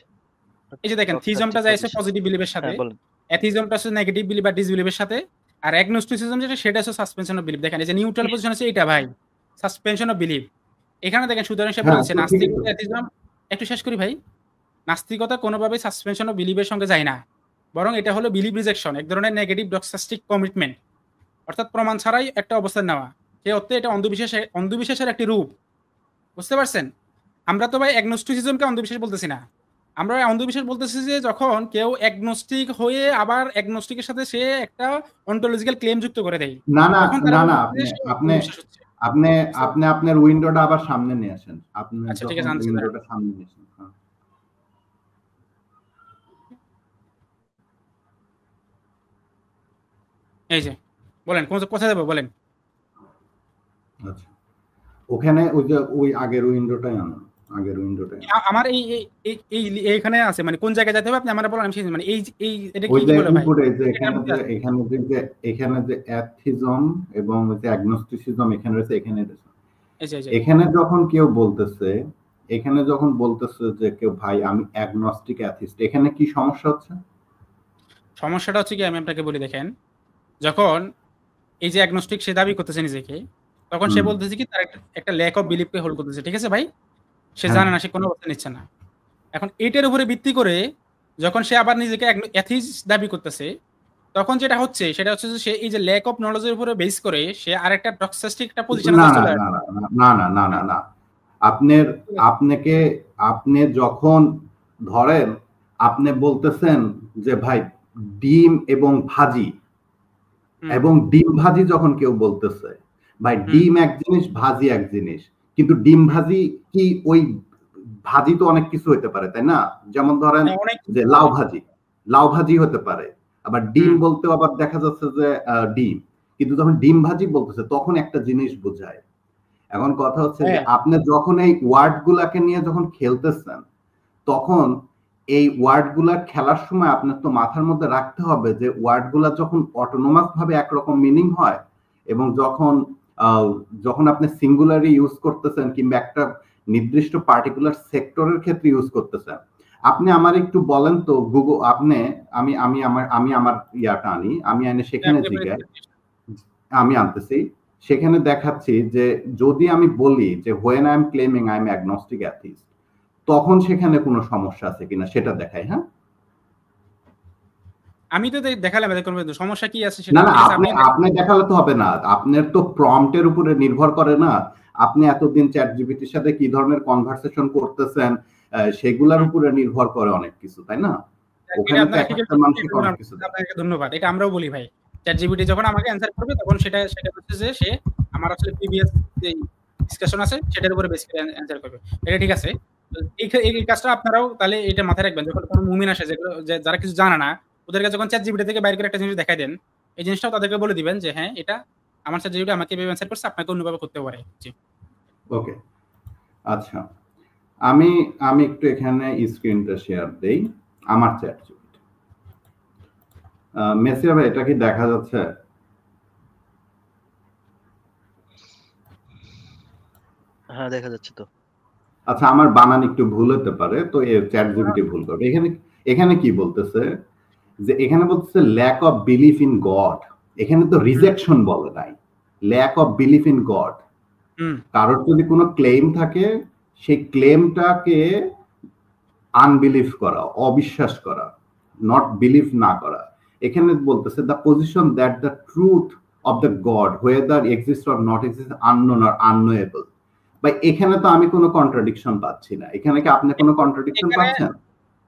এই যে দেখেন, থিজমটা ডগস্টাস্টিক যাইছে পজিশন। পজিটিভ বিলিভ এর সাথে। হ্যাঁ, বলুন। অ্যাথিজমটা হচ্ছে নেগেটিভ বিলিভ বা ডিসবিলিভ এর সাথে। আর অ্যাগনোস্টিসিজম যেটা সেটা হচ্ছে সাসপেনশন অফ বিলিভ। দেখেন এই যে নিউট্রাল ইস! পজিশন আছে এইটা ভাই। Suspension of believe. এখানে দেখেন সুতরাং সে হ্যাঁ, বলেছে তো ঠিকই তো। নাস্তিকতা অ্যাথিজম, একটু শেষ করি ভাই। নাস্তিকতা কোনোভাবেই সাসপেনশন অফ বিলিভ এর সঙ্গে যায় না। বরং এটা হলো বিলিভ রিজেকশন, এক ধরনের নেগেটিভ ডক্সাস্টিক কমিটমেন্ট। অর্থাৎ প্রমাণ ছাড়াই একটা অবস্থান নেওয়া। সেই অর্থে এটা অন্ধবিশ্বাসের একটি রূপ। বুঝতে পারছেন? আমরা তো ভাই অ্যাগনোস্টিসিজমকে অন্ধবিশ্বাস বলতেছি না। আমরা অন্ধবিশ্বাস বলতেছি যে যখন কেউ অ্যাগনস্টিক হয়ে আবার অ্যাগনস্টিক এর সাথে সে একটা অন্টোলজিক্যাল ক্লেম যুক্ত করে দেয়। না, না, তখন তারা না, না, বলতেছে যে আপনি সে আপনি অন্ধবিশ্বাস হচ্ছে। আপনি বুঝতে আপনি পারছেন? আপনার উইন্ডোটা আবার সামনে নিয়ে আসেন। আপনি আচ্ছা ঠিক যখন আছে, আনছি দাঁড়ান। উইন্ডোটা সামনে নিয়ে আসেন। হ্যাঁ, এই যে বলেন কোথায় যাবো বলেন? আচ্ছা। ওখানে ওই যে ওই আগের উইন্ডোটাই আনুন। আগের উইন্ডোটাই আনুন। আমার এইখানে আছে, মানে কোন জায়গায় যেতে হবে আপনি আমারে বলেন, আমি সেই মানে এই এটা ওই কি যে বলে ভাই? উপরে যে এটার মধ্যে আছে। এখানে যে অ্যাথিজম এবং ওই যে অ্যাগনোস্টিসিজম এখানে রয়েছে, এখানে রয়েছে। এই যে। এখানে যখন কেউ বলতেছে, এখানে যখন বলতেছে যে কেউ ভাই আমি অ্যাগনস্টিক অ্যাথিস্ট, এখানে কি সমস্যা হচ্ছে? সমস্যাটা হচ্ছে কি, আমি আপনাকে বলি দেখেন, যখন এই যে অ্যাগনস্টিক সে দাবি করতেছে নিজেকে, তখন সে হুম, বলতেছে কি তার একটা ল্যাক অফ বিলিফ কে হোল্ড করতেছে। ঠিক আছে ভাই? সে হ্যাঁ। জানে না, সে কোনো অবস্থান নিচ্ছে না। এখন এইটার উপরে ভিত্তি করে যখন সে আবার নিজেকে অ্যাথিস্ট দাবি করতেছে, তখন যেটা হচ্ছে সেটা হচ্ছে যে সে এই যে ল্যাক অফ নলেজ এর উপরে বেস করে সে আরেকটা ডক্সাস্টিক একটা পজিশনে না, জাস্ট না, চলে না, আসছে। না, না, না, না, না, না। আপনার ঠিক আছে? আপনাকে আপনি যখন ধরেন আপনি বলতেছেন যে ভাই ডিম এবং ভাজি, হুম, এবং ডিম ভাজি যখন কেউ বলতেছে, ভাই হুম। ডিম এক জিনিস ভাজি এক জিনিস, কিন্তু ডিম হুম। ভাজি কি ওই ভাজি তো অনেক কিছু হতে পারে তাই না? যেমন ধরেন হ্যাঁ, অনেক যে কিছু পারে। লাউ ভাজি হতে পারে, আবার ডিম হুম, বলতেও আবার দেখা যাচ্ছে যে ডিম, কিন্তু যখন ডিম ভাজি বলতেছে তখন একটা জিনিস বোঝায়। এখন কথা হচ্ছে যে আপনি যখন এই ওয়ার্ড গুলাকে নিয়ে যখন খেলতেছেন তখন এই ওয়ার্ড গুলা খেলার সময় আপনার তো মাথার মধ্যে রাখতে হবে যে ওয়ার্ড গুলা যখন অটোনোমাস ভাবে একরকম মিনিং হয় এবং যখন আপনি সিঙ্গুলারি ইউজ করতেছেন কিংবা একটা নির্দিষ্ট পার্টিকুলার সেক্টরের ক্ষেত্রে ইউজ করতেছেন। আপনি আমার একটু বলেন তো গুগল, আপনি আমি আমার ইয়াটা আনি, আমি এনে সেখানে জিজ্ঞাসা আমি আনতেছি, সেখানে দেখাচ্ছি যে যদি আমি বলি যে when I am claiming I am agnostic atheist, তখন সেখানে কোনো সমস্যা আছে কিনা সেটা দেখাই। হ্যাঁ, আমি তো দেখালাম, সমস্যা কি আছে সেটা না, আপনি দেখালে তো হবে না, আপনার তো প্রম্পটের উপরে নির্ভর করে না, আপনি এতদিন চ্যাট জিপিটির সাথে কি ধরনের কনভারসেশন করতেছেন সেগুলোর উপরে নির্ভর করে অনেক কিছু, তাই না? ওখানে তো একটা মানুষের অনেক কিছু। আপনাকে ধন্যবাদ, এটা আমরাও বলি ভাই, চ্যাট জিপিটি যখন আমাকে অ্যানসার করবে তখন সেটা হচ্ছে যে সে আমার আসলে প্রিভিয়াস যে ডিসকাশন আছে সেটার উপরে বেস করে অ্যানসার করবে। এটা ঠিক আছে, এই কাজটা আপনারাও তাহলে এটা মাথায় রাখবেন, যখন কোনো মুমিন আসে যেগুলো যারা কিছু জানে না ওদেরকে যখন চ্যাট জিপিটি থেকে বাইরে করে একটা জিনিস দেখাই দেন, এই জিনিসটাও তাদেরকে বলে দিবেন যে হ্যাঁ এটা আমার চ্যাট জিপিটি আমাকে এভাবে অ্যানসার করছে, আপনাকে অন্যভাবে করতে পারে। জি ওকে, আচ্ছা আমি একটু এখানে স্ক্রিনটা শেয়ার দেই আমার চ্যাট জিপিটি। মেসিয়া ভাই এটা কি দেখা যাচ্ছে? হ্যাঁ দেখা যাচ্ছে তো। আচ্ছা আমার বানান একটু ভুল হতে পারে, তো এর চ্যাট জিপিটি ভুল করবে। এখানে কি বলতেছে যে এখানে বলতেছে lack of belief in God, এখানে তো রিজেকশন বলে নাই, lack of belief in God. কারোর যদি কোনো ক্লেম থাকে সেই ক্লেমটাকে আনবিলিভ করা, অবিশ্বাস করা, নট বিলিভ না করা। এখানে বলতেছে the position that the truth of the god whether exist or not exist unknown or unknowable। ভাই এখানে তো আমি কোনো কন্ট্রাডিকশন পাচ্ছি না, এখানে কি আপনি কোনো কন্ট্রাডিকশন পাচ্ছেন?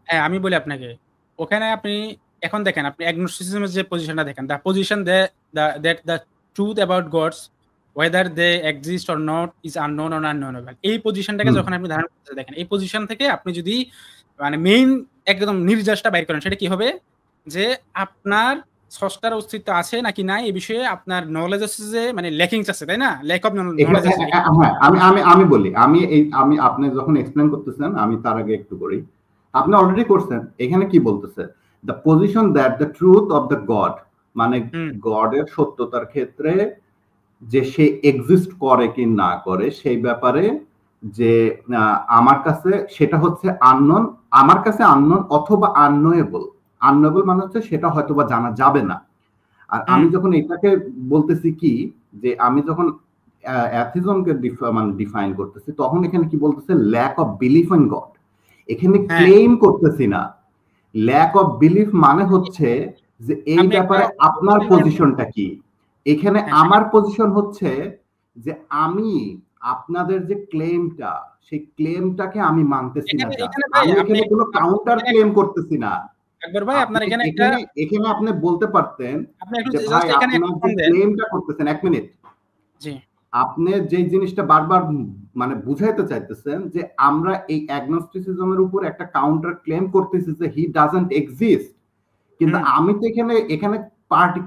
হ্যাঁ আমি বলি আপনাকে, ওখানে আপনি এখন দেখেন, আপনি অ্যাগনোস্টিসিজমের যে পজিশনটা দেখেন, the position that the truth about gods whether they exist or not is unknown or unknowable, এই পজিশনটাকে যখন আপনি ধারণ করতে দেখেন, এই পজিশন থেকে আপনি যদি মানে মেইন একদম নির্যাসটা বাইর করেন, সেটা কি হবে যে আপনার স্রষ্টার অস্তিত্ব আছে নাকি নাই এই বিষয়ে আপনার নলেজ আছে যে মানে ল্যাকিংস আছে, তাই না? ল্যাক অফ নলেজ আছে। আমি বলি, আমি আপনি যখন এক্সপ্লেইন করতেছেন আমি তার আগে একটু করি, আপনি অলরেডি করছেন। এখানে কি বলতেছে the position that the truth of the god, মানে গডের সত্যতার ক্ষেত্রে যে সে এক্সিস্ট করে কি না করে সেই ব্যাপারে যে আমার কাছে সেটা হচ্ছে আননোন, আমার কাছে আননোন অথবা আননোয়েবল। আননোয়েবল মানে হচ্ছে সেটা হয়তো বা জানা যাবে না। আর আমি যখন এটাকে বলতেছি কি যে আমি যখন অ্যাথিজমকে মানে ডিফাইন করতেছি তখন এখানে কি বলতেছে lack of belief in God. এখানে ক্লেম করতেছি না, ল্যাক অফ বিলিফ মানে হচ্ছে যে এই ব্যাপারে আপনার পজিশনটা কি। এখানে আমার পজিশন হচ্ছে যে আমি আপনাদের যে ক্লেমটা সেই ক্লেমটাকে আমি মানতেছি না, আমি এখানে কোনো কাউন্টার ক্লেম করতেছি না। একবার ভাই আপনার এখানে এখানে আপনি বলতে পারতেন যে ভাই আপনি যে ক্লেমটা করতেছেন, এক মিনিট, জি আপনি যে জিনিসটা বারবার মানে বুঝাইতে চাইতেছেন যে আমরা এই অ্যাগনোস্টিসিজমের উপর একটা কাউন্টার ক্লেম করতেছি যে হি ডাজন্ট এক্সিস্ট, কিন্তু আমি তো এখানে পার্টি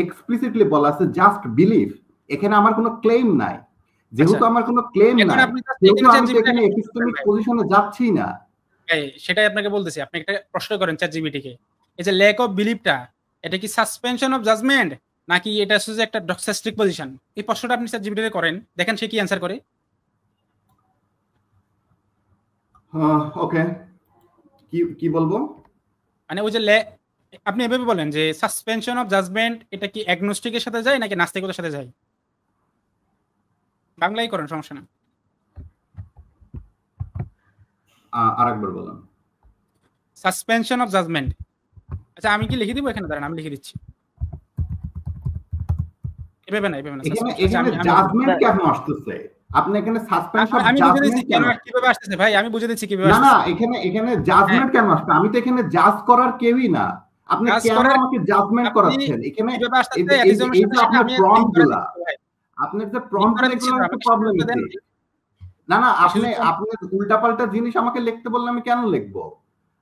এক্সপ্লিসিটলি বলা আছে জাস্ট বিলিভ, এখানে আমার কোনো ক্লেম নাই। যেহেতু আমার কোনো ক্লেম নাই সেহেতু আমি এখানে এপিস্টেমিক পজিশনে যাচ্ছি না। সেটাই আপনাকে বলতেছি, আপনি একটা প্রশ্ন করেন চ্যাট জিপিটি কে, এই যে ল্যাক অফ বিলিভটা এটা কি সাসপেনশন অফ জাজমেন্ট নাকি এটা হচ্ছে একটা ডক্সাস্টিক পজিশন, এই প্রশ্নটা আপনি চ্যাট জিপিটি কে করেন, দেখেন সে কি অ্যানসার করে। ওকে, কি বলবো মানে ওই যে আপনি এভাবে বলেন যে সাসপেনশন অফ জাজমেন্ট এটা কি অ্যাগনোস্টিকের সাথে যায় নাকি নাস্তিকতার সাথে যায়, বাংলায় করেন সমস্যা না। আরেকবার বলুন। সাসপেনশন অফ জাজমেন্ট, আচ্ছা আমি কি লিখে দিব এখানে, দাঁড়ান আমি লিখে দিচ্ছি। এভাবে না এখানে জাজমেন্ট কেন আসতেছে? আপনি এখানে সাসপেনশন আমি বুঝে দিচ্ছি কেন কিভাবে আসতেছে ভাই, আমি বুঝে দিচ্ছি কিভাবে আসতেছে। না এখানে জাজমেন্ট কেন আসছে? আমি তো এখানে জাজ করার কেউই না, আপনি কেন আমাকে জাজমেন্ট করাচ্ছেন? এখানে এই যে আপনার প্রম্পটগুলা, আপনার যে প্রম্পটগুলো একটা প্রবলেম আছে। না আপনি উল্টাপাল্টা জিনিস আমাকে লিখতে বললে আমি কেন লিখবো?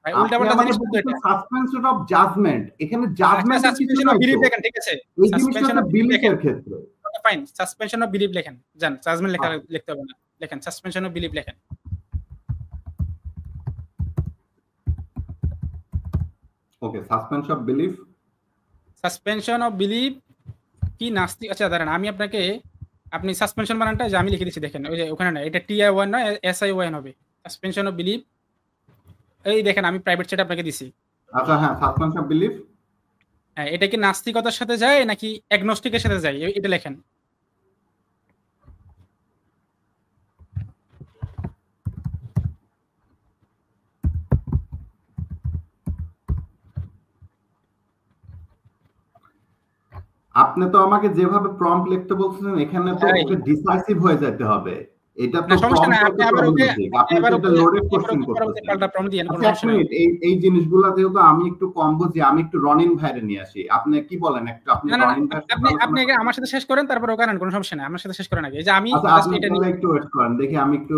ভাই আপনি উল্টাপাল্টা আমাকে জিনিস কিন্তু বলছেন এটা। সাসপেনশন অফ জাজমেন্ট, এখানে জাজমেন্টের কিছু সাসপেনশন অফ নাই বিলিফ তো, লেখেন, ঠিক আছে? এই জিনিসটা সাসপেনশন তো অফ বিলিফ লেখেন। বিলিফের ক্ষেত্রে। Okay fine, suspension of belief লেখেন। জান জাজমেন্ট লেখা লিখতে হবে না। লেখেন সাসপেনশন অফ বিলিফ লেখেন। Okay, suspension of belief. সাসপেনশন অফ বিলিফ কি নাস্তিক, আচ্ছা দাঁড়ান আমি আপনাকে, আপনি সাসপেনশন বানানটা যে আমি লিখে দিচ্ছি দেখেন, ওই যে ওখানে না, এটা TI1 নয় SI1 হবে। সাসপেনশন অফ বিলিফ, এই দেখেন আমি প্রাইভেট চ্যাট আপনাকে দিছি। আচ্ছা হ্যাঁ, সাসপেনশন অফ বিলিফ। হ্যাঁ, এটা কি নাস্তিকতার সাথে যায় নাকি অ্যাগনস্টিকের সাথে যায়, এটা লেখেন। আপনি তো আমাকে যেভাবে প্রম্পট লিখতে বলছেন, এখানে তো এই, ওকে ডিসাইসিভ হয়ে যেতে হবে। এটা তো না সমস্যা নাই, প্রম্পট আপনি তো আবার ওকে, প্রবলেমেটিক। আপনি আপনি আবার তো ওকে, এটা লোডেড আপনি আবার কোশ্চেন ওকে পরবর্তী করতেছেন। পাল্টা প্রম্পট দিয়েন, কোনো আচ্ছা এক সমস্যা নাই। মিনিট, এই জিনিসগুলো যেহেতু আমি একটু কম বুঝি, আমি একটু রনিন ভাইরে নিয়ে আসি। আপনি কি বলেন একটু, আপনি না না না, রনিন ভাইয়ের সাথে আপনি আলোচনা আপনি আগে করেন। আমার সাথে শেষ করেন, তারপর ওকে আনেন, কোনো সমস্যা নাই। আমার সাথে শেষ করেন আগে, এই যে আমি আচ্ছা জাস্ট আপনি এটা তাহলে নিয়ে, একটু ওয়েট করেন, দেখি আমি একটু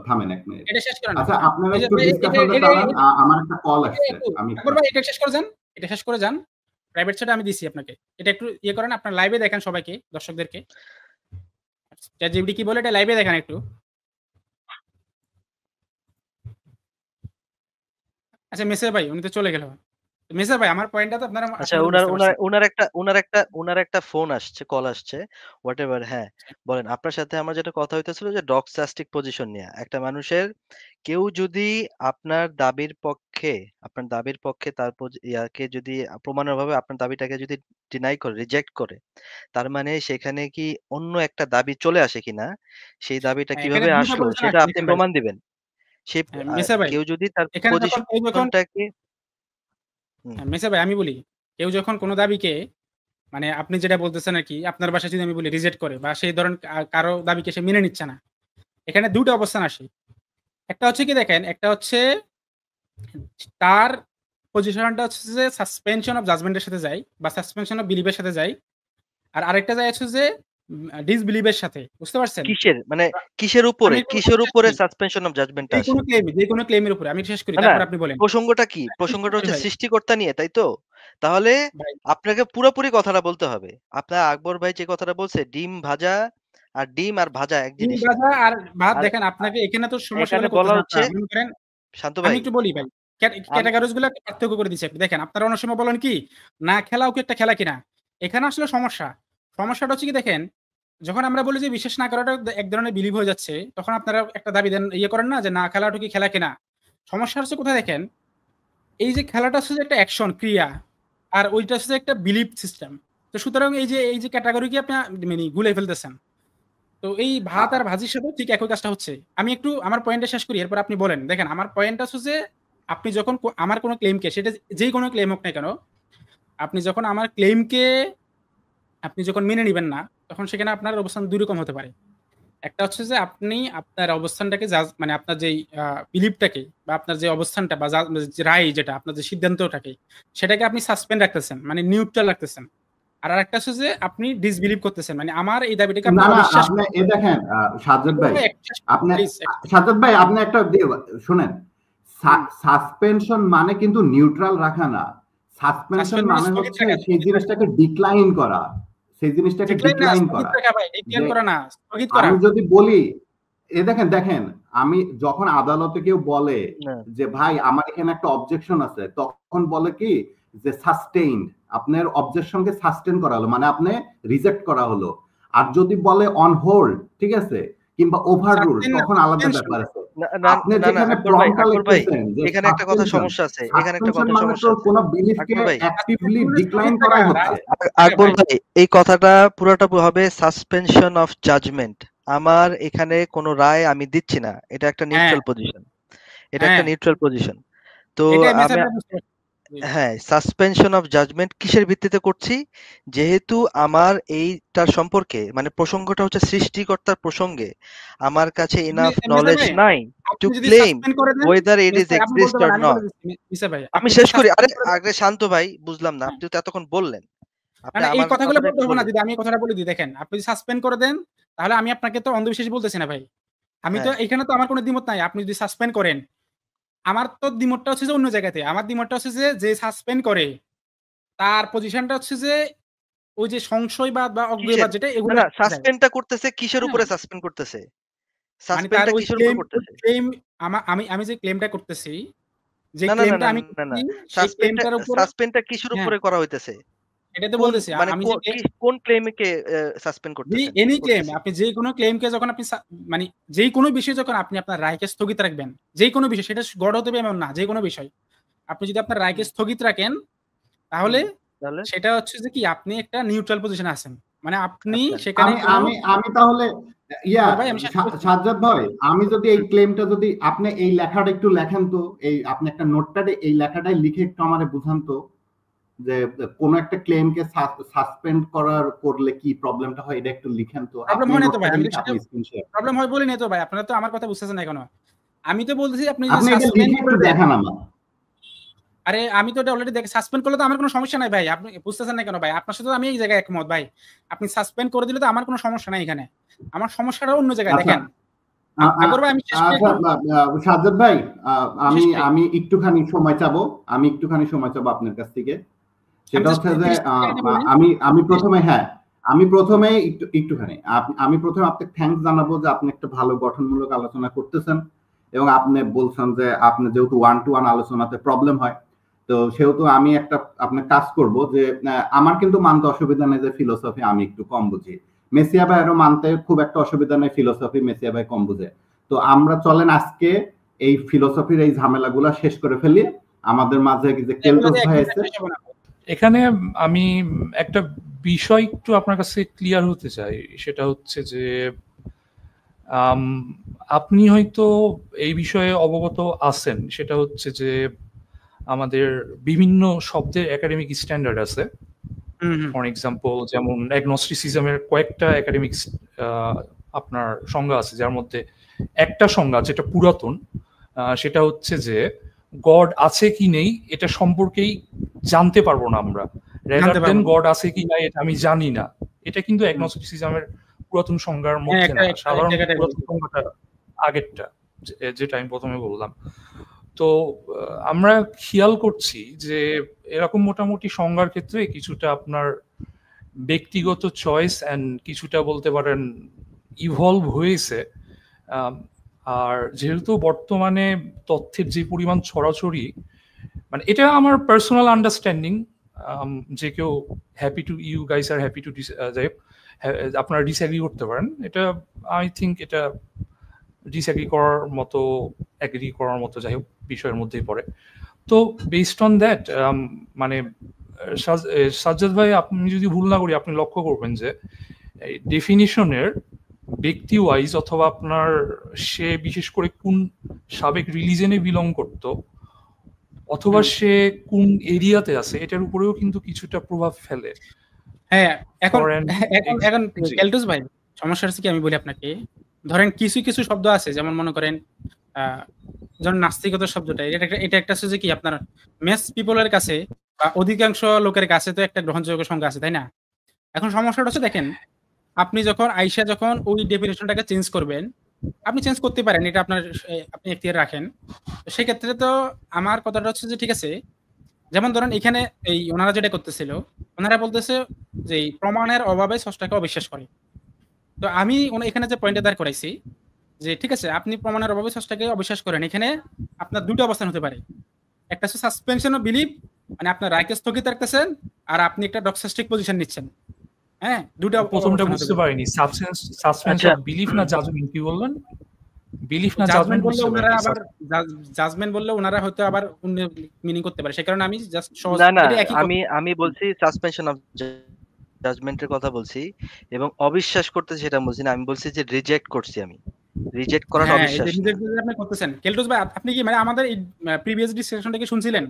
থামেন এক মিনিট। এটা শেষ করেন আচ্ছা আপনি। আপনারা এই যে একটু ভাই, ডিসকাশনটা দাঁড়ান, আমার একটা কল আসছে, একটু আমি আকবর ভাই এটা শেষ করে যান, এটা শেষ করে যান। প্রাইভেট চ্যাটে আমি দিছি আপনাকে, এটা একটু ইয়ে করেন, আপনার লাইভে দেখেন সবাইকে, দর্শকদেরকে চ্যাটজিপিটি কি বলে এটা লাইভে দেখেন একটু। আচ্ছা মেসেজ ভাই উনি তো চলে গেল। মেসেজ ভাই আমার পয়েন্টটা তো আপনারা আচ্ছা, আশা করি বুঝতে পারছেন। উনার একটা ফোন আসছে, কল আসছে, হোয়াটএভার। হ্যাঁ, বলেন। আপনার সাথে আমার যেটা কথা হইতেছিল যে ডক্সাস্টিক পজিশন নিয়ে। একটা মানুষের, কেউ যদি আপনার দাবির পক্ষে তার ইয়াকে যদি প্রমাণের অভাবে আপনার দাবিটাকে যদি ডিনাই করে, রিজেক্ট করে, তার মানে সেখানে কি অন্য একটা দাবি চলে আসে কিনা, সেই দাবিটা হ্যাঁ, এখানে কিভাবে দুইটা আসলো পজিশন সেটা আছে আপনি দেখেন ভাই। প্রমাণ দিবেন। সেই হ্যাঁ, মেসেজ ভাই কেউ যদি তার এখানে যখন পজিশনটাকে হুম, হ্যাঁ, মেসেজ ভাই আমি বলি, কেউ যখন কোনো দাবিকে, মানে আপনি যেটা বলতেছেন আরকি, আপনার ভাষায় যদি আমি বলি রিজেক্ট করে বা সেই ধরনের কারো দাবিকে সে মেনে নিচ্ছে না। এখানে ২ টা অবস্থান আসে। একটা হচ্ছে কি দেখেন, একটা হচ্ছে তার পজিশনটা হচ্ছে যে সাসপেনশন অফ জাজমেন্ট এর সাথে যায় বা সাসপেনশন অফ বিলিভ এর সাথে যায়। আর আরেকটা যায় হচ্ছে যে ডিসবিলিভ এর সাথে। বুঝতে পারছেন? মানে আমি একটু কথা কিসের শেষ উপরে করি। সাসপেনশন অফ জাজমেন্টটা আসে? যেকোনো ক্লেইমের উপরে। আমি শেষ করি, না, না, তারপর আপনি বলেন। প্রসঙ্গটা কি? আমি শেষ প্রসঙ্গটা করি হচ্ছে ভাই। সৃষ্টিকর্তা নিয়ে, তাই তো? তাহলে ভাই আপনাকে পুরোপুরি কথাটা বলতে হবে। আপনার আকবর ভাই যে কথাটা বলছে, ডিম আর ভাজা এক ডিম জিনিস না। ভাজা আর ভাত আর দেখেন, আপনাকে এখানে তো সমস্যা এখানে গুলো বলা করতেছেন হচ্ছে, আপনারা। মনে করেন শান্ত আমি ভাই, একটু বলি ভাই। আম ক্যাটেগরিজ গুলো পার্থক্য করে দিচ্ছি আপনি দেখেন। আপনারা অনেক সময় বলেন কি, না খেলাও কি একটা খেলা কিনা? এখানে আসলে সমস্যাটা হচ্ছে কি দেখেন, যখন আমরা বলি যে বিশ্বাস না করাটা এক ধরনের বিলিভ হয়ে যাচ্ছে, তখন আপনারা একটা দাবি দেন, ইয়ে করেন না যে না খেলাটা কি খেলা কিনা? সমস্যা হচ্ছে কোথায় দেখেন, এই যে খেলাটা হচ্ছে যে একটা অ্যাকশন, ক্রিয়া। আর ওইটা হচ্ছে যে একটা বিলিভ সিস্টেম। তো সুতরাং এই যে ক্যাটেগরি কি আপনি মানে গুলিয়ে ফেলতেছেন। তো এই ভাত আর ভাজির সাথেও ঠিক একই কাজটা হচ্ছে। আমি একটু আমার পয়েন্টটা শেষ করি, এরপর আপনি বলেন। দেখেন আমার পয়েন্টটা হচ্ছে যে আপনি যখন আমার কোনো ক্লেইমকে, সেটা যেই কোনো ক্লেইম হোক না কেন, আপনি যখন আমার ক্লেইমকে আপনি যখন মেনে নিবেন না, তখন সেখানে আপনার অবস্থান ২ রকম হতে পারে। একটা হচ্ছে যে আপনি আপনার অবস্থানটাকে মানে আপনার যেই বিলিভটাকে বা আপনার যে অবস্থানটা বা যে রায় যেটা আপনার যে সিদ্ধান্তটাকে, সেটাকে আপনি সাসপেন্ড রাখতেছেন, মানে নিউট্রাল রাখতেছেন। আর আরেকটা হচ্ছে যে আপনি ডিসবিলিভ করতেছেন, মানে আমার এই দাবিটাকে আপনি না না, অবিশ্বাস আপনি করতেছেন। এ দেখেন সাজ্জাদ ভাই, আপনি প্লিজ সাজ্জাদ ভাই আপনি একটা শুনেন, হুম। সাসপেনশন মানে কিন্তু নিউট্রাল রাখা না। সাসপেনশন সাসপেন্ড মানে মানে স্থগিত হচ্ছে রাখা, সেই স্থগিত রাখা। জিনিসটাকে ডিক্লাইন করা, সেই জিনিসটাকে ডিক্লাইন না, ডিক্লাইন স্থগিত করা। রাখা ভাই, ডিক্লাইন যে করা না, স্থগিত করা। আমি যদি বলি, দেখেন দেখেন, আমি যখন আদালতে কেউ বলে না, যে ভাই আমার এখানে একটা অবজেকশন আছে, তখন বলে কি যে সাস্টেইনড, আপনার অবজেকশনকে সাস্টেইন করা হলো, মানে আপনি রিজেক্ট করা হলো। আর যদি বলে অন হোল্ড, ঠিক আছে, কিংবা ওভাররুল, সাসপেন্ড না, তখন আলাদা সাসপেনশন। ব্যাপার আছে। না, না, আপনি না, না, যেখানে আকবর ভাই, প্রম্পটটা আকবর ভাই, লিখতেছেন যে এখানে একটা কথা সাসপেনশন, সমস্যা আছে। এখানে একটা সাসপেনশন কথা মানে তো সমস্যা আছে। কোন বিলিফকে আকবর ভাই, অ্যাক্টিভলি সাসপেনশন মানে ডিক্লাইন স্থগিত করাই রাখা, হচ্ছে। আকবর ভাই। ভাই, এই কথাটা পুরোটা হবে সাসপেনশন অফ জাজমেন্ট। আমার এখানে কোনো রায় আমি দিচ্ছি না। এটা একটা হ্যাঁ, নিউট্রাল পজিশন। এটা একটা হ্যাঁ। Neutral position. তো এটাই আমি, মেসেজটা বুঝতে পারছি। জি। হ্যাঁ, সাসপেনশন অফ জাজমেন্ট কিসের ভিত্তিতে করছি? যেহেতু আমার এইটার সম্পর্কে, মানে প্রসঙ্গটা হচ্ছে সৃষ্টিকর্তার প্রসঙ্গে আমার কাছে ইনাফ মেসা নলেজ ভাই, নাই টু আপনি যদি ক্লেম সাসপেন্ড করে দেন, whether it মেসা is ভাই আপনি বলতে exist or পারেন, আমি বলে not। দিচ্ছি মেসা ভাই, আমি আপনি যদি শেষ করি। আরে সাসপেন্ড করে দেন, আগে শান্ত ভাই, বুঝলাম না। হ্যাঁ। আপনি তো এতক্ষণ বললেন। না, আপনি না এই আমার কথাগুলো কথাটা বলতে একটু হবে না। বললেন। যদি আমি এই কথাটা বলে দিই, দেখেন আপনি যদি সাসপেন্ড করে দেন, তাহলে আমি আপনাকে তো অন্ধবিশ্বাসী বলতেছি না ভাই। আমি তো হ্যাঁ, এখানে তো আমার কোনো দ্বিমত নাই। আপনি যদি সাসপেন্ড করেন, আমার তো দ্বিমতটা হচ্ছে যে অন্য জায়গাতে। আমার দ্বিমতটা হচ্ছে যে সাসপেন্ড করে তার পজিশনটা হচ্ছে যে ওই যে সংশয়বাদ বা কিসের? অজ্ঞেয়বাদ যেটা না, এগুলো না, করতে চায়। সাসপেন্ডটা করতেছে কিসের হ্যাঁ? উপরে সাসপেন্ড করতেছে? মানে তার সাসপেন্ডটা ওই কিসের উপরে ক্লেম করতেছে? আমি আমি যে ক্লেমটা করতেছি, যে না, না, না, ক্লেমটা না, আমি না, না। করতেছি সেই সাসপেন্ডটা ক্লেমটার উপরে সাসপেন্ডটা কিসের হ্যাঁ, উপরে করা হইতেছে? এটাই তো কোন বলতেছি। মানে আমি যে কোন ক্লেমকে সাসপেন্ড করতেছেন? এনি ক্লেম করতেছি। আপনি যেকোনো ক্লেমকে যখন আপনি মানে যেকোনো বিষয়ে যখন আপনি আপনার রায়কে স্থগিত রাখবেন, যেকোনো বিষয় সেটা গড় হতে হবে এমন না, যেকোনো বিষয়। আপনি যদি আপনার রায়কে হুম, স্থগিত রাখেন তাহলে হুম। তাহলে? সেটা হচ্ছে যে কি আপনি একটা নিউট্রাল পজিশনে আছেন। মানে আপনি আচ্ছা। সেখানে আমি কোনো আমি আমি তাহলে ইয়া এবার ভাই আমি শেষ করছি। সাজ্জাদ ভাই, আমি যদি এই হুম, ক্লেমটা যদি আপনি এই লেখাটা একটু লেখেন তো, এই আপনি একটা নোটপ্যাডে এই লেখাটাই লিখে একটু আমারে বুঝান তো, যে কোন একটা ক্লেমকে সাসপেন্ড করলে কি প্রবলেমটা হয়, এটা একটু লিখেন তো। প্রবলেম আপনি হয় না তো ভাই। নোটপ্যাডে আমি তো লিখে সেটা আপনি স্ক্রিন শেয়ার প্রবলেম হয় বলি নাই তো ভাই। আপনারা তো আমার কথা বুঝতেছেন না এখনো। আমি তো বলতেছি আপনি যে আপনি এটা সাসপেন্ড লিখে একটু করবেন। দেখান আমার। আরে আমি তো এটা অলরেডি সাসপেন্ড করলে তো আমার কোনো সমস্যা নাই ভাই। আপনি বুঝতেছেন না কেন ভাই? আপনার সাথে তো আমি এই জায়গায় একমত ভাই। আপনি সাসপেন্ড করে দিলে তো আমার কোনো সমস্যা নাই এখানে। আমার সমস্যাটা অন্য জায়গায় আচ্ছা, দেখেন। আকবর ভাই আমি শেষ করি আচ্ছা, একটু সাজ্জাদ ভাই, শেষ আমি করি। আমি একটুখানি সময় চাবো, আপনার কাছ থেকে। আমি সেটা জাস্ট হচ্ছে যে 30 সেকেন্ড বলি। আমি প্রথমে একটুখানি আমি প্রথমে আপনাকে থ্যাঙ্কস জানাবো যে আপনি একটা ভালো গঠনমূলক আলোচনা করতেছেন, এবং আপনি বলছেন যে আপনি যেহেতু ওয়ান টু ওয়ান আলোচনাতে প্রবলেম হয়, তো সেহেতু আমি একটা আপনার কাজ করব যে আমার কিন্তু মানতে অসুবিধা নেই যে ফিলোসফি আমি একটু কম বুঝি। মেসিয়া ভাইয়েরও মানতে খুব একটা অসুবিধা নেই, ফিলোসফি মেসিয়া ভাই কম বুঝে। তো আমরা চলেন আজকে এই ফিলোসফির এই ঝামেলাগুলা শেষ করে ফেলি। আমাদের মাঝে যে এগুলো কেলটুস দিয়ে ভাই একদম আছে, শেষ হবে না। এখানে আমি একটা বিষয় একটু আপনার কাছে ক্লিয়ার হতে চাই, সেটা হচ্ছে যে আম, আপনি হয়তো এই বিষয়ে অবগত আছেন, সেটা হচ্ছে যে আমাদের বিভিন্ন শব্দের একাডেমিক স্ট্যান্ডার্ড আছে। ফর এক্সাম্পল, যেমন অ্যাগনস্টিসিজমের কয়েকটা একাডেমিক আপনার সংজ্ঞা আছে, যার মধ্যে একটা সংজ্ঞা যেটা পুরাতন, সেটা হচ্ছে যে গড আছে কি নেই এটা সম্পর্কেই জানতে পারবো না আমরা, রেদার দেন গড আছে কি নাই এটা আমি জানি না। এটা কিন্তু অ্যাগনস্টিসিজমের পুরাতন সংজ্ঞার মধ্যে না, সাধারণত পুরাতন সংজ্ঞাটা আগেরটা, যেটা আমি প্রথমে বললাম। তো আমরা খেয়াল করছি যে এরকম মোটামুটি সংজ্ঞার ক্ষেত্রে কিছুটা আপনার ব্যক্তিগত চয়েস এন্ড কিছুটা বলতে পারেন ইভলভ হয়েছে। আর যেহেতু বর্তমানে তথ্যের যে পরিমাণ ছড়াছড়ি, মানে এটা আমার পার্সোনাল আন্ডারস্ট্যান্ডিং, যে কেউ হ্যাপি টু ইউ গাইস আর হ্যাপি টু যাই হোক, আপনারা ডিসএগ্রি করতে পারেন, এটা আই থিঙ্ক এটা ডিসএগ্রি করার মতো এগ্রি করার মতো যাই হোক বিষয়ের মধ্যেই পড়ে। তো বেসড অন দ্যাট মানে সাজ্জাদ ভাই, আপনি যদি ভুল না করি আপনি লক্ষ্য করবেন যে ডেফিনিশনের ব্যক্তি ওয়াইজ অথবা আপনার সে বিশেষ করে কোন সাবেক রিলিজনে বিলং করত অথবা সে কোন এরিয়াতে আছে এটার উপরেও কিন্তু কিছুটা প্রভাব ফেলে। হ্যাঁ, এখন এখন কেলটুস ভাই সমস্যা হচ্ছে কি আমি বলি আপনাকে, ধরেন কিছু কিছু শব্দ আছে যেমন মনে করেন যেমন নাস্তিকতার শব্দটা, এটা একটা হচ্ছে যে কি আপনার মেস পিপলের কাছে বা অধিকাংশ লোকের কাছে তো একটা গ্রহণযোগ্য সংজ্ঞা আছে, তাই না? এখন সমস্যাটা হচ্ছে দেখেন, আপনি যখন যখন ওই ডেফিনেশনটাকে চেঞ্জ করবেন, আপনি চেঞ্জ করতে পারেন, এটা আপনার আপনি এখতিয়ার রাখেন। তো সেক্ষেত্রে তো আমার কথাটা হচ্ছে যে ঠিক আছে, যেমন ধরেন এখানে এই ওনারা যেটা করতেছিল, ওনারা বলতেছে যে এই প্রমাণের অভাবে স্রষ্টাকে অবিশ্বাস করে। তো আমি এখানে যে পয়েন্টটা দাঁড় করাইছি যে ঠিক আছে, আপনি প্রমাণের অভাবে স্রষ্টাকে অবিশ্বাস করেন, এখানে আপনার দুটো অবস্থান হতে পারে। একটা হচ্ছে সাসপেনশন অফ বিলিফ, মানে আপনার রায়কে স্থগিত রাখতেছেন আর আপনি একটা ডক্সাস্টিক পজিশন নিচ্ছেন। হ্যাঁ, দুটো প্রথমটা বুঝতে পারিনি, সাসপেন্স অফ বিলিফ না জাজমেন্ট, কি বললেন? বিলিফ না জাজমেন্ট বললে ওনারা আবার জাজমেন্ট বললে ওনারা হয়তো আবার অন্য মিনিং করতে পারে, সে কারণে আমি জাস্ট সহজ না, এটা একই আমি বলছি সাসপেনশন অফ জাজমেন্টের কথা বলছি, এবং অবিশ্বাস করতে সেটা বলছি না, আমি বলছি যে রিজেক্ট করছি, আমি রিজেক্ট করার অবিশ্বাস না। রিজেক্ট যে আপনি করতেছেন। কেলটুস ভাই আপনি কি মানে আমাদের এই প্রিভিয়াস ডিসকাশনটা কি শুনছিলেন?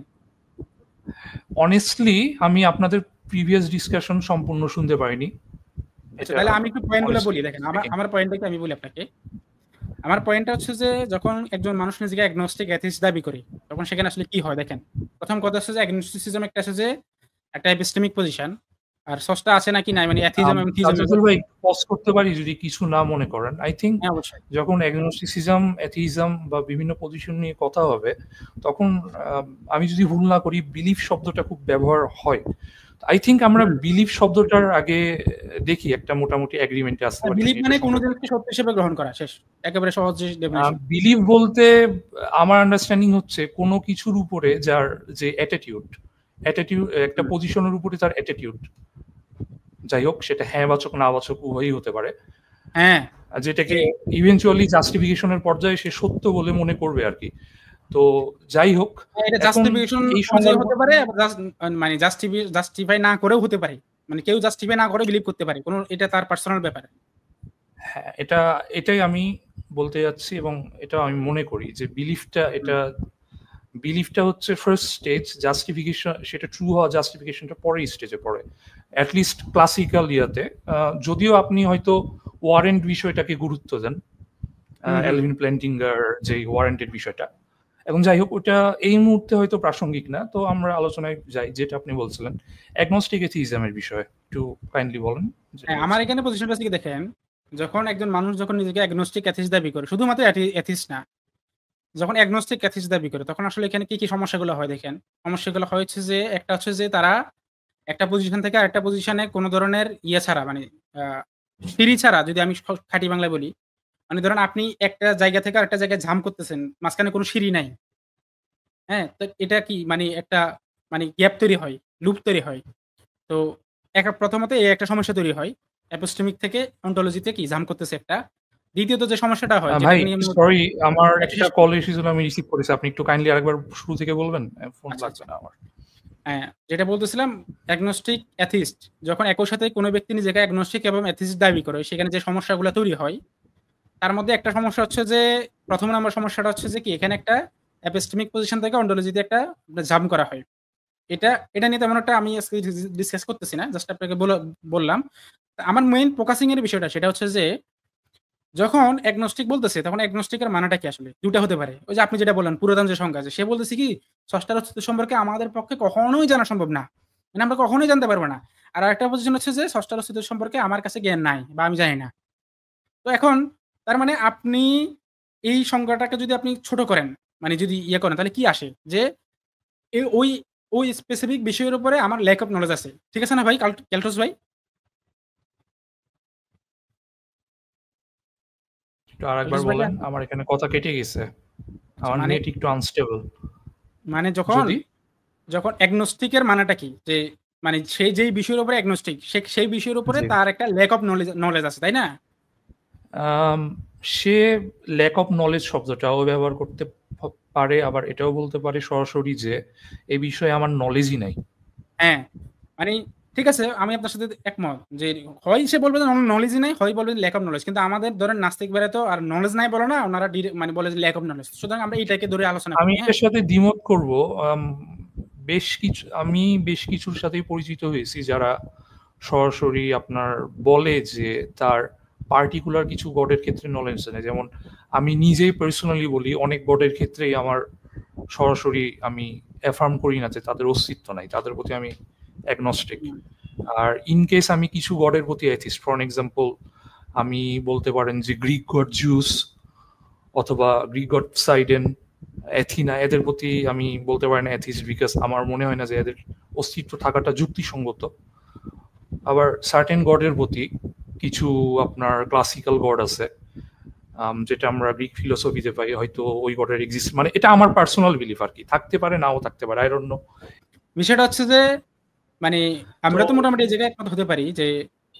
অনেস্টলি আমি আপনাদের প্রিভিয়াস ডিসকাশন সম্পূর্ণ শুনতে পারিনি। আচ্ছা, তাহলে আমি একটু পয়েন্টগুলো বলি। দেখেন আমার পয়েন্টটা কি আমি বলি আপনাকে। আমার পয়েন্টটা হচ্ছে যে যখন একজন মানুষ নিজেকে অ্যাগনস্টিক অ্যাথিস্ট দাবি করে, তখন সেখানে আসলে কি হয় দেখেন। প্রথম কথা হচ্ছে যে অ্যাগনস্টিসিজম একটা আছে যে একটা এপিস্টেমিক পজিশন, আর স্রষ্টা আছে নাকি নাই, মানে অ্যাথিজম এবং থিজম। তাজুল ভাই পজ করতে পারি যদি কিছু না মনে করেন? আই থিংক হ্যাঁ অবশ্যই। যখন অ্যাগনোস্টিসিজম, অ্যাথিজম বা বিভিন্ন পজিশন নিয়ে কথা হবে, তখন আমি যদি ভুল না করি বিলিফ শব্দটা খুব ব্যবহার হয়। আই থিংক আমরা বিলিফ শব্দটার আগে দেখি একটা মোটামুটি এগ্রিমেন্টে আসতে পারি। বিলিভ মানে কোনো জিনিসকে সত্য হিসেবে গ্রহণ করা, শেষ, একেবারে সহজ ডেফিনিশন। বিলিভ বলতে আমার আন্ডারস্ট্যান্ডিং হচ্ছে কোনো কিছুর উপরে যার যে অ্যাটিটিউড একটা পজিশনের উপরে তার অ্যাটিটিউড, যাই হোক সেটা হ্যাঁ বাচক না বাচক উভয়ই হতে পারে, হ্যাঁ, যেটাকে ইভেনচুয়ালি জাস্টিফিকেশনের পর্যায়ে সে সত্য বলে মনে করবে আর কি। তো যাই হোক, এটা জাস্টিফিকেশন হতে পারে, মানে জাস্টিফাই না করেও হতে পারে, মানে কেউ জাস্টিফাই না করে বিলিভ করতে পারে, কোনো, এটা তার পার্সোনাল ব্যাপার। হ্যাঁ, এটাই আমি বলতে যাচ্ছি, এবং এটা আমি মনে করি যে বিলিফটা হচ্ছে ফার্স্ট স্টেজ, জাস্টিফিকেশন সেটা ট্রু হওয়া, জাস্টিফিকেশনটা পরের স্টেজে পড়ে, অ্যাটলিস্ট ক্লাসিক্যাল ইয়াতে। যদিও আপনি হয়তো ওয়ারেন্ট বিষয়টাকে গুরুত্ব দেন, এলভিন প্ল্যান্টিঙ্গার যে ওয়ারেন্টের বিষয়টা, এবং যাই হোক ওটা এই মুহূর্তে হয়তো প্রাসঙ্গিক না, তো আমরা আলোচনায় যাই। যেটা আপনি বলছিলেন অ্যাগনস্টিক এথিজমের বিষয়ে একটু কাইন্ডলি বলেন। আমার এখানে পজিশনটা থেকে দেখেন, যখন একজন মানুষ যখন নিজেকে অ্যাগনস্টিক অ্যাথিস্ট দাবি করে, শুধুমাত্র অ্যাথিস্ট না, যখন অ্যাগনস্টিক অ্যাথিস্ট দাবি করে, তখন আসলে এখানে কি কি সমস্যাগুলো হয় দেখেন। সমস্যাগুলো হচ্ছে যে, একটা হচ্ছে যে তারা একটা পজিশন থেকে আরেকটা পজিশনে কোনো ধরনের ছাড়া, মানে সিঁড়ি ছাড়া, যদি আমি খাঁটি বাংলায় বলি, মানে ধরেন আপনি একটা জায়গা থেকে আরেকটা জায়গায় ঝাম করতেছেন, মাঝখানে কোনো সিঁড়ি নাই, হ্যাঁ, তো এটা কি মানে একটা মানে গ্যাপ তৈরি হয়, লুপ তৈরি হয়। তো প্রথমত এই একটা সমস্যা তৈরি হয়, এপিস্টেমিক থেকে অন্টোলজিতে কি ঝাম করতেছে একটা। দ্বিতীয়ত যে সমস্যাটা হয়, ভাই সরি আমার একটা কল এসেছিল, আমি রিসিভ করেছি, আপনি একটু কাইন্ডলি আরেকবার শুরু থেকে বলবেন, ফোন লাগছে না আমার। হ্যাঁ, যেটা বলতেছিলাম, অ্যাগনস্টিক অ্যাথিস্ট যখন একই সাথে কোনো ব্যক্তি নিজেকে অ্যাগনস্টিক এবং অ্যাথিস্ট দাবি করে, সেখানে যে সমস্যাগুলো তৈরি হয়, তার মধ্যে একটা সমস্যা হচ্ছে যে, প্রথম নম্বর সমস্যাটা হচ্ছে যে কি, এখানে একটা এপিস্টেমিক পজিশন থেকে অন্টোলজিতে একটা জাম্প করা হয়। এটা নিয়ে তেমন একটা আমি আজকে ডিসকাস করতেছি না, জাস্ট আপনাকে বললাম। আমার মেইন ফোকাসিং এর বিষয়টা সেটা হচ্ছে যে, যখন অ্যাগনস্টিক বলতেছে, তখন অ্যাগনস্টিকের মানেটা কি আসলে দুটা হতে পারে। ওই যে আপনি যেটা বললেন, পুরাতন যে সংজ্ঞা, সে বলতেছে কি, স্রষ্টার অস্তিত্ব সম্পর্কে আমাদের পক্ষে কখনোই জানা সম্ভব না, মানে আমরা কখনোই জানতে পারবো না। আর একটা পজিশন হচ্ছে যে, স্রষ্টার অস্তিত্ব সম্পর্কে আমার কাছে জ্ঞান নাই বা আমি জানি না। তো এখন তার মানে আপনি এই সংজ্ঞাটাকে যদি আপনি ছোট করেন, মানে যদি করেন, তাহলে কি আসে যে, ওই ওই স্পেসিফিক বিষয়ের উপরে আমার ল্যাক অফ নলেজ আছে। ঠিক আছে না ভাই ক্যালটোস ভাই? আরেকবার বলেন, আমার এখানে কথা কেটে গেছে, আমার নেট একটু আনস্টেবল। মানে যখন অ্যাগনস্টিকের মানেটা কি, যে মানে সেই যেই বিষয়ের উপরে অ্যাগনস্টিক, সেই বিষয়ের উপরে তার একটা ল্যাক অফ নলেজ আছে, তাই না? সে ল্যাক অফ নলেজ শব্দটাও ব্যবহার করতে পারে, আবার এটাও বলতে পারে সরাসরি যে এই বিষয়ে আমার নলেজই নাই। হ্যাঁ, মানে ঠিক আছে, আমি আপনার সাথে একমত যে হয় সে বলবে যে নলেজই নাই, হয় বলবে ল্যাক অফ নলেজ। কিন্তু আমাদের ধরেন নাস্তিক বেড়ে তো আর নলেজ নাই বলো না, ওনারা মানে বলে যে ল্যাক অফ নলেজ। সুতরাং আমরা এইটাকে ধরে আলোচনা করি। আমি এর সাথে দ্বিমত করব। আমি বেশ কিছুর সাথেই পরিচিত হয়েছি যারা সরাসরি আপনার বলে যে তার পার্টিকুলার কিছু গডের ক্ষেত্রে নলেজ নেই। যেমন আমি নিজেই পার্সোনালি বলি, অনেক গডের ক্ষেত্রেই আমার সরাসরি আমি অ্যাফার্ম করি না যে তাদের অস্তিত্ব নাই, তাদের প্রতি আমি অ্যাগনস্টিক। আর ইন কেস আমি কিছু গডের প্রতি অ্যাথিস্ট, ফর এক্সাম্পল আমি বলতে পারেন যে গ্রিক গড জিউস অথবা গ্রিক গড সাইডেন, অ্যাথিনা, এদের প্রতি আমি বলতে পারি না অ্যাথিস্ট, বিকজ আমার মনে হয় না যে এদের অস্তিত্ব থাকাটা যুক্তিসঙ্গত। আবার সার্টেন গডের প্রতি কিছু আপনার ক্লাসিক্যাল গড আছে, যেটা আমরা গ্রিক ফিলোসফিতে পাই, হয়তো ওই গডের এক্সিস্ট, মানে এটা আমার পার্সোনাল বিলিফ আর কি, থাকতে পারে নাও থাকতে পারে, আই ডোন্ট নো। বিষয়টা হচ্ছে যে, মানে আমরা তো মোটামুটি এই জায়গায় একমত হতে পারি যে,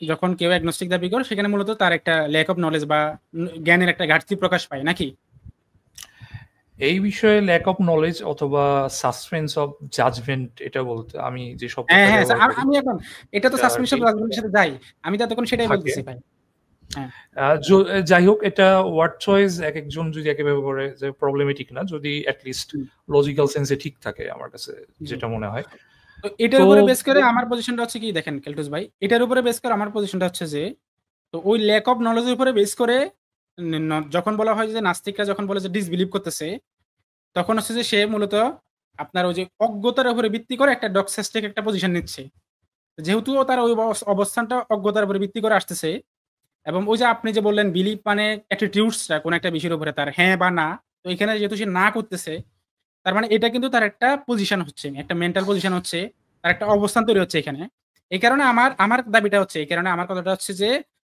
যখন কেউ অ্যাগনস্টিক দাবি করে, সেখানে মূলত তার একটা ল্যাক অফ নলেজ বা জ্ঞানের একটা ঘাটতি প্রকাশ পায়, নাকি? এই বিষয়ে ল্যাক অফ নলেজ অথবা সাসপেন্স অফ জাজমেন্ট, এটা বলতে আমি যে সব, আমি এখন এটা তো সাসপেন্স অফ জাজমেন্টের সাথে যাই, আমি তো তখন সেটাই বলতেছি ভাই। যাই হোক, এটা ওয়ার্ড চয়েস এক একজন যদি একেবারে করে যে প্রবলেমেটিক না, যদি অ্যাটলিস্ট লজিক্যাল সেন্সে ঠিক থাকে, আমার কাছে যেটা মনে হয়। তো এটার উপরে বেস করে আমার পজিশনটা হচ্ছে কি, দেখেন কেলটুস ভাই, এটার উপরে বেস করে আমার পজিশনটা হচ্ছে যে, তো ওই ল্যাক অফ নলেজের উপরে বেস করে যখন বলা হয় যে নাস্তিকরা যখন বলে যে ডিসবিলিভ করতেছে, তখন হচ্ছে যে সে মূলত আপনার ওই যে অজ্ঞতার উপরে ভিত্তি করে একটা ডক্সাস্টিক একটা পজিশন নিচ্ছে। যেহেতু ও তার ওই অবস্থানটা অজ্ঞতার উপরে ভিত্তি করে আসতেছে, এবং ওই যে আপনি যে বললেন বিলিভ মানে অ্যাটিটিউডসটা কোন একটা বিষয়ের উপরে তার হ্যাঁ বা না, তো এখানে যেহেতু সে না করতেছে, তার মানে এটা কিন্তু তার একটা পজিশন হচ্ছে, একটা মেন্টাল পজিশন হচ্ছে, তার একটা অবস্থান তৈরি হচ্ছে এখানে। এই কারণে আমার দাবিটা হচ্ছে, এই কারণে আমার কথাটা হচ্ছে যে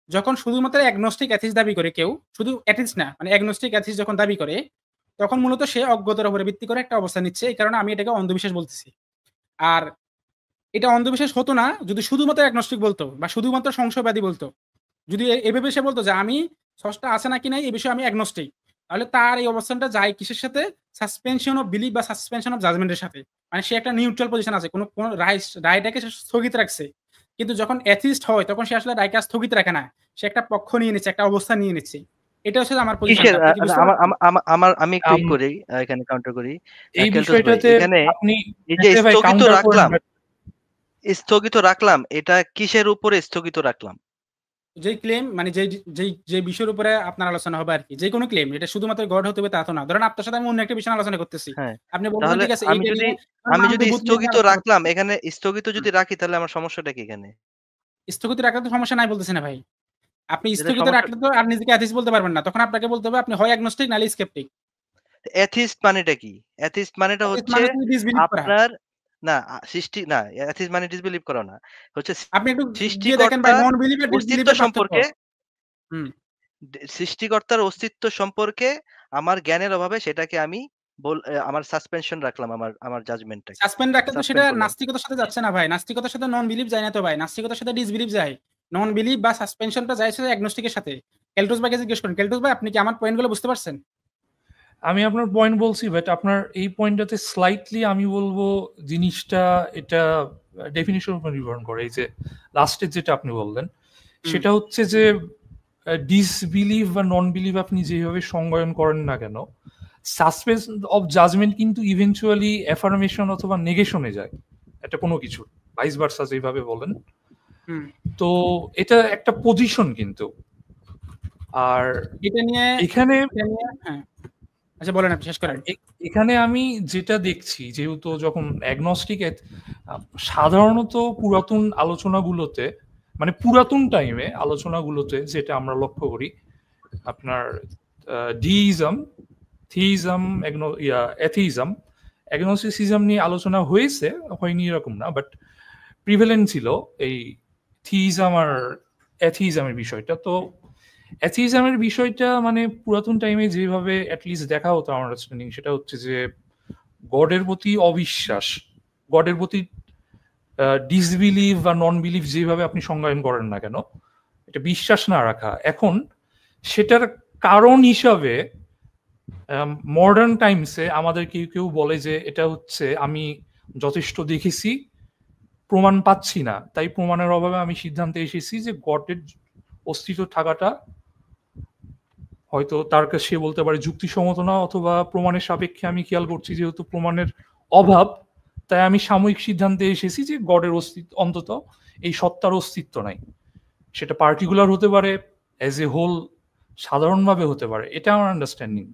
যখন শুধুমাত্র অ্যাগনস্টিক অ্যাথিস্ট দাবি করে কেউ, শুধু অ্যাথিস্ট না মানে অ্যাগনস্টিক অ্যাথিস্ট যখন দাবি করে, তখন মূলত সে অজ্ঞতার উপরে ভিত্তি করে একটা অবস্থান নিচ্ছে। এই কারণে আমি এটাকে অন্ধবিশ্বাস বলতেছি। আর এটা অন্ধবিশ্বাস হতো না যদি শুধুমাত্র অ্যাগনস্টিক বলতো বা শুধুমাত্র সংশয়বাদী বলতো। যদি এভাবে সে বলতো যে আমি স্রষ্টা আছে নাকি নাই এই বিষয়ে আমি অ্যাগনস্টিক, তাহলে তার এই অবস্থানটা যায় কিসের সাথে? সাসপেনশন অফ বিলিফ বা সাসপেনশন অফ জাজমেন্টের সাথে। মানে সে একটা নিউট্রাল পজিশন আছে, কোনো রায়টাকে সে স্থগিত রাখছে। কিন্তু যখন অ্যাথিস্ট হয় তখন সে আসলে রায়কে স্থগিত রাখে না, সে একটা পক্ষ নিয়ে নিচ্ছে, একটা অবস্থান নিয়ে নিচ্ছে। এটা হচ্ছে আমার পজিশনটা। আপনি কি বুঝতে আমার পারছেন? আমার আমি একটু আম, করি, এখানে কাউন্টার করি। এই কেলটুস ভাই, বিষয়টাতে এখানে আপনি এই যে ভাই স্থগিত কাউন্টার করেন, রাখলাম, স্থগিত রাখলাম, এটা কিসের উপরে স্থগিত রাখলাম? যেই ক্লেম মানে যে বিষয়ের উপরে আপনার আলোচনা হবে আর কি, যে কোনো ক্লেম, এটা শুধুমাত্র গড হতে হবে তা তো না। ধরেন আপনার সাথে আমি অন্য একটা বিষয় আলোচনা করতেছি, হ্যাঁ, আপনি বলবেন তাহলে ঠিক আছে আমি এইটা যদি নিয়ে আমি যদি নামদেবভূত নিয়ে স্থগিত আলোচনা রাখলাম, করতেছি। এখানে স্থগিত যদি রাখি তাহলে আমার সমস্যাটা কি এখানে? স্থগিত রাখলে তো সমস্যা নাই বলতেছি না ভাই। আপনি যেটা স্থগিত সমস্যা, রাখলে তো আর নিজেকে অ্যাথিস্ট বলতে পারবেন না। তখন আপনাকে বলতে হবে আপনি হয় অ্যাগনস্টিক নাহলে স্কেপটিক। অ্যাথিস্ট মানেটা কি? অ্যাথিস্ট মানেটা অ্যাথিস্ট হচ্ছে মানে হচ্ছে ডিসবিলিভ করা। আপনার, না সৃষ্টি না, অ্যাথিস্ট মানে ডিসবিলিভ করা না, হচ্ছে আপনি একটু গিয়ে দেখেন ভাই সৃষ্টিকর্তার নন বিলিভ আর অস্তিত্ব ডিসবিলিভ এর পার্থক্য। সম্পর্কে, হুম। সৃষ্টিকর্তার অস্তিত্ব সম্পর্কে আমার জ্ঞানের অভাবে সেটাকে আমি আমার সাসপেনশন রাখলাম, আমার জাজমেন্টটাকে সাসপেন্ড রাখলে তো সেটা সাসপেন্ড করলাম। নাস্তিকতার সাথে যাচ্ছে না ভাই। নাস্তিকতার সাথে নন বিলিভ যায় না তো ভাই। নাস্তিকতার সাথে ডিসবিলিভ যায়। নন বিলিভ বা সাসপেনশনটা যায় হচ্ছে অ্যাগনস্টিক এর সাথে। কেলটুস ভাইকে জিজ্ঞেস করেন। কেলটুস ভাই আপনি কি আমার পয়েন্টগুলো বুঝতে পারছেন? আমি আপনার পয়েন্ট বলছি, বাট আপনার এই পয়েন্টটাতে স্লাইটলি আমি বলবো জিনিসটা এটা ডেফিনিশন উপর নির্ভর করে। এই যে লাস্টের যেটা আপনি বললেন, সেটা হচ্ছে যে ডিসবিলিভ বা নন বিলিভ আপনি যেভাবে সংজ্ঞায়ন করেন না কেন, সাসপেন্স অফ জাজমেন্ট কিন্তু ইভেনচুয়ালি অ্যাফার্মেশন অথবা নেগেশনে যায় এটা কোনো কিছু, ভাইস ভার্সা যেভাবে বলেন। তো এটা একটা পজিশন কিন্তু। আর এটা নিয়ে এখানে হ্যাঁ, আচ্ছা বলেন, আপনি শেষ করেন। এখানে আমি যেটা দেখছি, যেহেতু যখন অ্যাগনস্টিক সাধারণত পুরাতন আলোচনাগুলোতে, মানে পুরাতন টাইমে আলোচনাগুলোতে যেটা আমরা লক্ষ্য করি, আপনার ডিইজম, থিইজম, অ্যাথিইজম, অ্যাগনোস্টিসিজম নিয়ে আলোচনা হয়েছে, হয়নি এরকম না, বাট প্রিভেলেন্ট ছিল এই থিইজম আর অ্যাথিইজমের বিষয়টা। তো অ্যাথিইজমের বিষয়টা মানে পুরাতন টাইমে যেভাবে অ্যাটলিস্ট দেখা হতো আমার আন্ডারস্ট্যান্ডিং, সেটা হচ্ছে যে গডের প্রতি অবিশ্বাস, গডের প্রতি ডিসবিলিভ বা নন বিলিভ যেভাবে আপনি সংজ্ঞায়ন করেন না কেন, এটা বিশ্বাস না রাখা। এখন সেটার কারণ হিসাবে মডার্ন টাইমসে আমাদের কেউ কেউ বলে যে এটা হচ্ছে আমি যথেষ্ট দেখেছি, প্রমাণ পাচ্ছি না, তাই প্রমাণের অভাবে আমি সিদ্ধান্তে এসেছি যে গডের অস্তিত্ব থাকাটা হয়তো তার কাছে সে বলতে পারে যুক্তিসম্মত না, অথবা প্রমাণের সাপেক্ষে আমি খেয়াল করছি যেহেতু প্রমাণের অভাব, তাই আমি সাময়িক সিদ্ধান্তে এসেছি যে গডের অস্তিত্ব, অন্তত এই সত্তার অস্তিত্ব নাই। সেটা পার্টিকুলার হতে পারে, অ্যাজ এ হোল সাধারণভাবে হতে পারে, এটা আমার আন্ডারস্ট্যান্ডিং।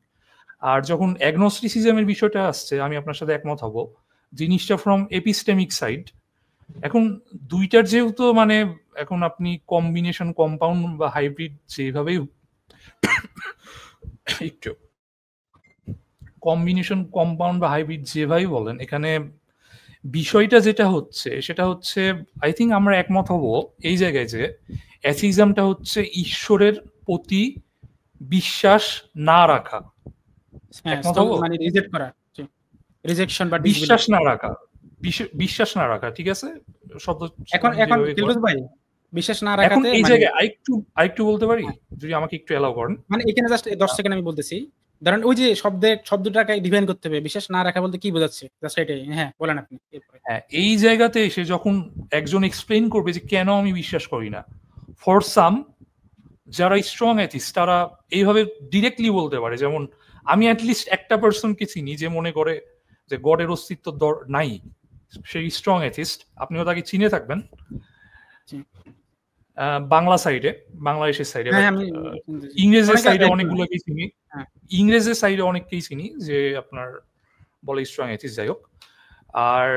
আর যখন অ্যাগনোস্টিসিজমের বিষয়টা আসছে, আমি আপনার সাথে একমত হব, জিনিসটা ফ্রম এপিস্টেমিক সাইড। এখন দুইটার যেহেতু মানে এখন আপনি কম্বিনেশন, কম্পাউন্ড বা হাইব্রিড যেভাবেই একটু কম্বিনেশন, কম্পাউন্ড বা হাইব্রিড যেভাবেই বলেন, এখানে বিষয়টা যেটা হচ্ছে সেটা হচ্ছে, আই থিঙ্ক আমরা একমত হব এই জায়গায় যে অ্যাথিজমটা হচ্ছে ঈশ্বরের প্রতি বিশ্বাস না রাখা। একমত হব? মানে রিজেক্ট করা, রিজেকশন বা বিশ্বাস না রাখা, বিশ্বাস না রাখা, ঠিক আছে? শব্দ এখন কেলটুস ভাই বিশ্বাস না এখন রাখাতে এই মানে জায়গায় আরেকটু বলতে পারি, যদি আমাকে একটু এলাও করেন। মানে এখানে জাস্ট 10 সেকেন্ড আমি বলতেছি। ধরেন ওই যে শব্দটাকে ডিফাইন করতে হবে, বিশ্বাস না রাখা বলতে কি বোঝাচ্ছে, জাস্ট এটাই। হ্যাঁ বলেন আপনি এরপরে। হ্যাঁ, এই জায়গাতে এসে যখন একজন এক্সপ্লেইন করবে যে কেন আমি বিশ্বাস করি না, ফর সাম যারা স্ট্রং অ্যাথিস্ট তারা এইভাবে ডিরেক্টলি বলতে পারে, যেমন আমি অ্যাটলিস্ট একটা পার্সনকে চিনি যে মনে করে যে গডের অস্তিত্ব নাই, সেই স্ট্রং অ্যাথিস্ট, আপনিও তাকে চিনে থাকবেন বাংলা সাইডে, বাংলাদেশের সাইডে, ইংরেজের সাইডে অনেকগুলোকেই চিনি, ইংরেজের সাইডে অনেককেই চিনি যে আপনার বলে স্ট্রং অ্যাথিস্ট, যাই হোক। আর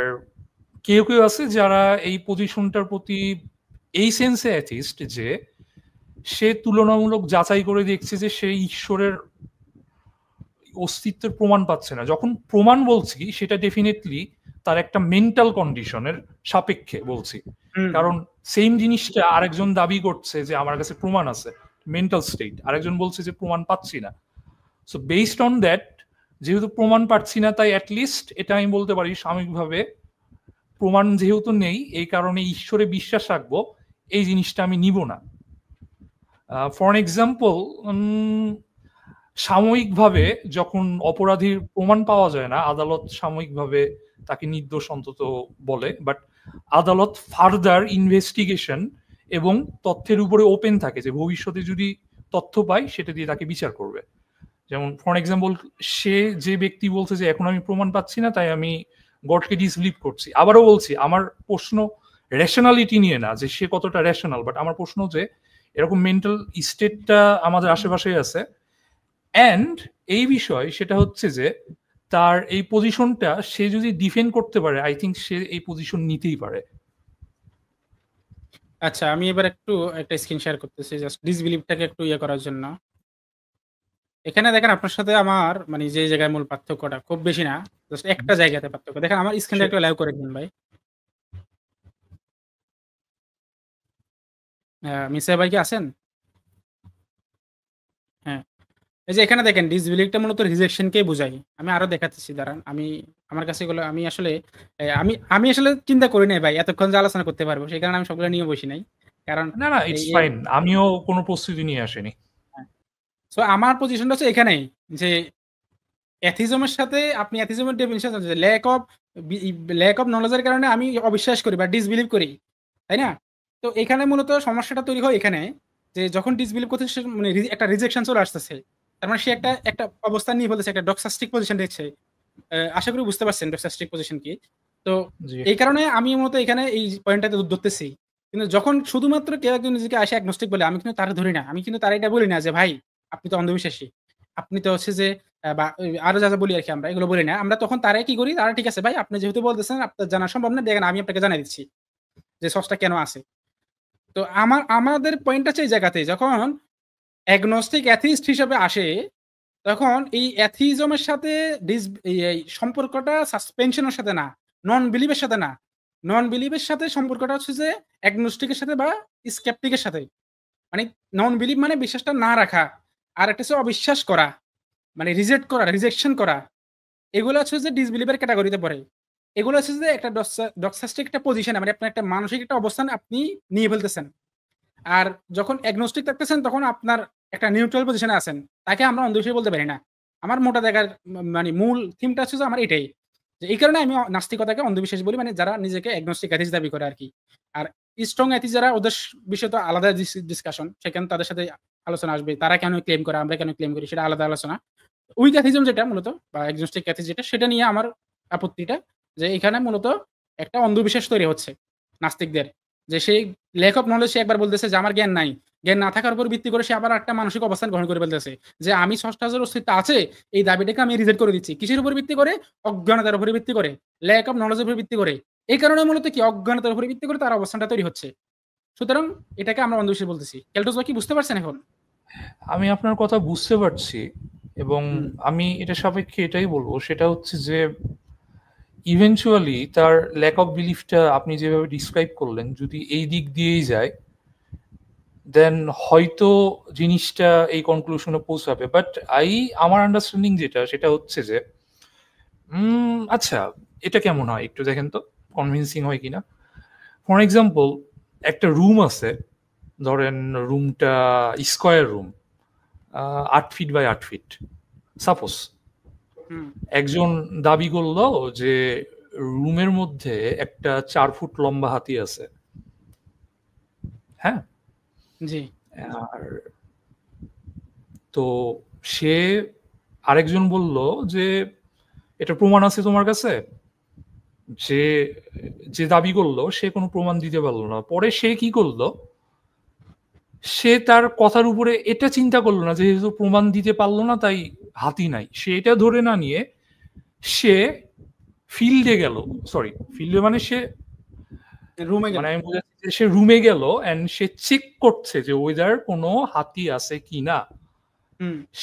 কেউ কেউ আছে যারা এই পজিশনটার প্রতি এই সেন্সে অ্যাথিস্ট যে সে তুলনামূলক যাচাই করে দেখছে যে সে ঈশ্বরের অস্তিত্বের প্রমাণ পাচ্ছে না। যখন প্রমাণ বলছি সেটা ডেফিনেটলি তার একটা মেন্টাল কন্ডিশনের সাপেক্ষে বলছি, কারণ সেম জিনিসটা আরেকজন দাবি করছে যে আমার কাছে প্রমাণ আছে, মেন্টাল স্টেট, আরেকজন বলছে যে প্রমাণ পাচ্ছি না। সো বেসড অন দ্যাট, যেহেতু প্রমাণ পাচ্ছি না তাই অ্যাটলিস্ট এটা আমি বলতে পারি সাময়িকভাবে প্রমাণ যেহেতু নেই এই কারণে ঈশ্বরে বিশ্বাস রাখবো, এই জিনিসটা আমি নিব না। ফর এক্সাম্পল, সাময়িকভাবে যখন অপরাধীর প্রমাণ পাওয়া যায় না, আদালত সাময়িকভাবে তাকে নির্দোষ অন্তত বলে, বাট আদালত ফার্দার ইনভেস্টিগেশন এবং তথ্যের উপরে ওপেন থাকে যে ভবিষ্যতে যদি তথ্য পায় সেটা দিয়ে তাকে বিচার করবে। যেমন ফর এক্সাম্পল, সে যে ব্যক্তি বলছে যে এখন আমি প্রমাণ পাচ্ছি না তাই আমি গডকে ডিসবিলিভ করছি। আবারও বলছি, আমার প্রশ্ন রেশনালিটি নিয়ে না যে সে কতটা রেশনাল, বাট আমার প্রশ্ন যে এরকম মেন্টাল স্টেটটা আমাদের আশেপাশে আছে। অ্যান্ড এই বিষয় সেটা হচ্ছে যে তার এই পজিশনটা সে যদি ডিফেন্ড করতে পারে, আই থিঙ্ক সে এই পজিশন নিতেই পারে। আচ্ছা, আমি এবার একটু একটা স্ক্রিন শেয়ার করতেছি জাস্ট ডিসবিলিভটাকে একটু ইয়ে করার জন্য। এখানে দেখেন আপনার সাথে আমার মানে যে জায়গায় মূল পার্থক্যটা খুব বেশি না, জাস্ট একটা জায়গাতে পার্থক্য। দেখেন আমার স্ক্রিনটা একটু লাইভ করে দিন ভাই। মিসা ভাই কি আছেন? হ্যাঁ, এই যে এখানে দেখেন ডিসবিলিভটা মূলত রিজেকশনকেই বোঝায়। আমি আরো দেখাচ্ছি, দাঁড়ান। আমি আমার কাছে এগুলো আমি আসলে আমি আসলে চিন্তা করি নাই ভাই এতক্ষণ যে আলোচনা করতে পারবো, সেই কারণে আমি সবগুলো নিয়ে বসি নাই। কারণ না না, ইটস ফাইন, আমিও কোনো প্রস্তুতি নিয়ে আসিনি। সো আমার পজিশনটা হচ্ছে এখানেই যে অ্যাথিজমের সাথে আপনি অ্যাথিজমের ডেফিনিশন যে ল্যাক অফ নলেজের কারণে আমি অবিশ্বাস করি বা ডিসবিলিভ করি, তাই না? তো এখানে মূলত সমস্যাটা তৈরি হয় এখানে যে যখন ডিসবিলিভ করতে মানে একটা রিজেকশন চলে আসতেছে, তার মানে সে একটা অবস্থান নিয়ে বলতেছে, একটা ডক্সাস্টিক পজিশন দেখছে। আশা করি বুঝতে পারছেন ডক্সাস্টিক পজিশন কি। তো এই কারণে আমি মূলত এখানে এই পয়েন্টটাতে ধরতেছি। কিন্তু যখন শুধুমাত্র কেউ একজন নিজেকে আসে অ্যাগনস্টিক বলে, আমি কিন্তু তার ধরি না। আমি কিন্তু তার এটা বলি না যে ভাই আপনি তো অন্ধবিশ্বাসী, আপনি তো হচ্ছে যে বা আরো যা বলি আর কি, আমরা এগুলো বলি না। আমরা তখন তারাই কি করি, তারা ঠিক আছে ভাই আপনি যেহেতু বলতেছেন আপনার জানা সম্ভব না, দেখেন আমি আপনাকে জানাই দিচ্ছি যে সসটা কেন আছে। তো আমাদের পয়েন্ট আছে এই জায়গাতে, যখন অ্যাগনস্টিক অ্যাথিস্ট হিসেবে আসে তখন এই অ্যাথিজমের সাথে এই সম্পর্কটা সাসপেনশনের সাথে না, নন বিলিভের সাথে না। নন বিলিভের সাথে সম্পর্কটা হচ্ছে যে অ্যাগনস্টিকের সাথে বা স্কেপটিকের সাথে। মানে নন বিলিভ মানে বিশ্বাসটা না রাখা, আর একটা হচ্ছে অবিশ্বাস করা, মানে রিজেক্ট করা, রিজেকশন করা। এগুলো হচ্ছে যে ডিসবিলিভের ক্যাটাগরিতে পড়ে। এগুলো হচ্ছে যে একটা ডক্সাস্টিক একটা পজিশন, মানে আপনার একটা মানসিক একটা অবস্থান আপনি নিয়ে ফেলতেছেন। আর যখন অ্যাগনস্টিক থাকতেছেন তখন আপনার একটা নিউট্রাল পজিশনে আছেন, তাকে আমরা অন্ধবিশ্বাসী বলতে পারি না। আমার মোটা দেখার মানে মূল থিমটা হচ্ছে যে আমার এটাই, যে এই কারণে আমি নাস্তিকতাকে অন্ধবিশ্বাস বলি, মানে যারা নিজেকে অ্যাগনস্টিক অ্যাথিস্ট দাবি করে আর কি। আর স্ট্রং অ্যাথিস্ট যারা, ওদের বিষয় তো আলাদা ডিসকাশন, সেখানে তাদের সাথে আলোচনা আসবে, তারা কেন ক্লেম করে আমরা কেন ক্লেম করি সেটা আলাদা আলোচনা। উইক অ্যাথিজম যেটা মূলত বা অ্যাগনস্টিক অ্যাথিস্ট যেটা, সেটা নিয়ে আমার আপত্তিটা যে এখানে মূলত একটা অন্ধবিশ্বাস তৈরি হচ্ছে নাস্তিকদের, যে সেই ল্যাক অফ নলেজ, সে একবার বলতেছে যে আমার জ্ঞান নাই, জ্ঞান না থাকার উপর ভিত্তি করে সে আবার একটা মানসিক অবস্থান গ্রহণ করে ফেলতেছে যে আমি স্রষ্টার অস্তিত্ব আছে, এই দাবিটাকে আমি রিজেক্ট করে দিচ্ছি। কিসের উপর ভিত্তি করে? অজ্ঞানতার উপরে ভিত্তি করে, ল্যাক অফ নলেজের উপর ভিত্তি করে। এই কারণে মূলত কি অজ্ঞানতার উপরে ভিত্তি করে তার অবস্থানটা তৈরি হচ্ছে। সুতরাং এটাকে আমরা অন্ধবিশ্বাস বলতেছি। কেলটস ভাই কি বুঝতে পারছেন এখন? আমি আপনার কথা বুঝতে পারছি এবং আমি এটা সাপেক্ষে এটাই বলবো, সেটা হচ্ছে যে ইভেনচুয়ালি তার ল্যাক অফ বিলিফটা আপনি যেভাবে ডিসক্রাইব করলেন যদি এই দিক দিয়েই যায়, দেন হয়তো জিনিসটা এই কনক্লুশনে পৌঁছাবে। বাট আমার আন্ডারস্ট্যান্ডিং যেটা সেটা হচ্ছে যে আচ্ছা এটা কেমন হয় একটু দেখেন তো, কনভিন্সিং হয় কিনা। ফর এক্সাম্পল, একটা রুম আছে, ধরেন রুমটা square room, 8 feet by 8 feet. Suppose একজন দাবি করলো যে রুমের মধ্যে একটা 4 ফুট লম্বা হাতি আছে। হ্যাঁ, জি। আর তো সে আরেকজন বলল যে এটা প্রমাণ আছে তোমার কাছে? যে দাবি করলো সে কোনো প্রমাণ দিতে পারলো না। পরে সে কি করলো, সে তার কথার উপরে এটা চিন্তা করলো না যেহেতু প্রমাণ দিতে পারলো না তাই হাতি নাই, সে এটা ধরে না নিয়ে সে ফিল্ডে গেল, সরি ফিল্ডে মানে সে রুমে গেল, মানে আমি বুঝাচ্ছি যে সে রুমে গেল এন্ড সে চেক করছে যে ওয়েদার কোনো হাতি আছে কিনা।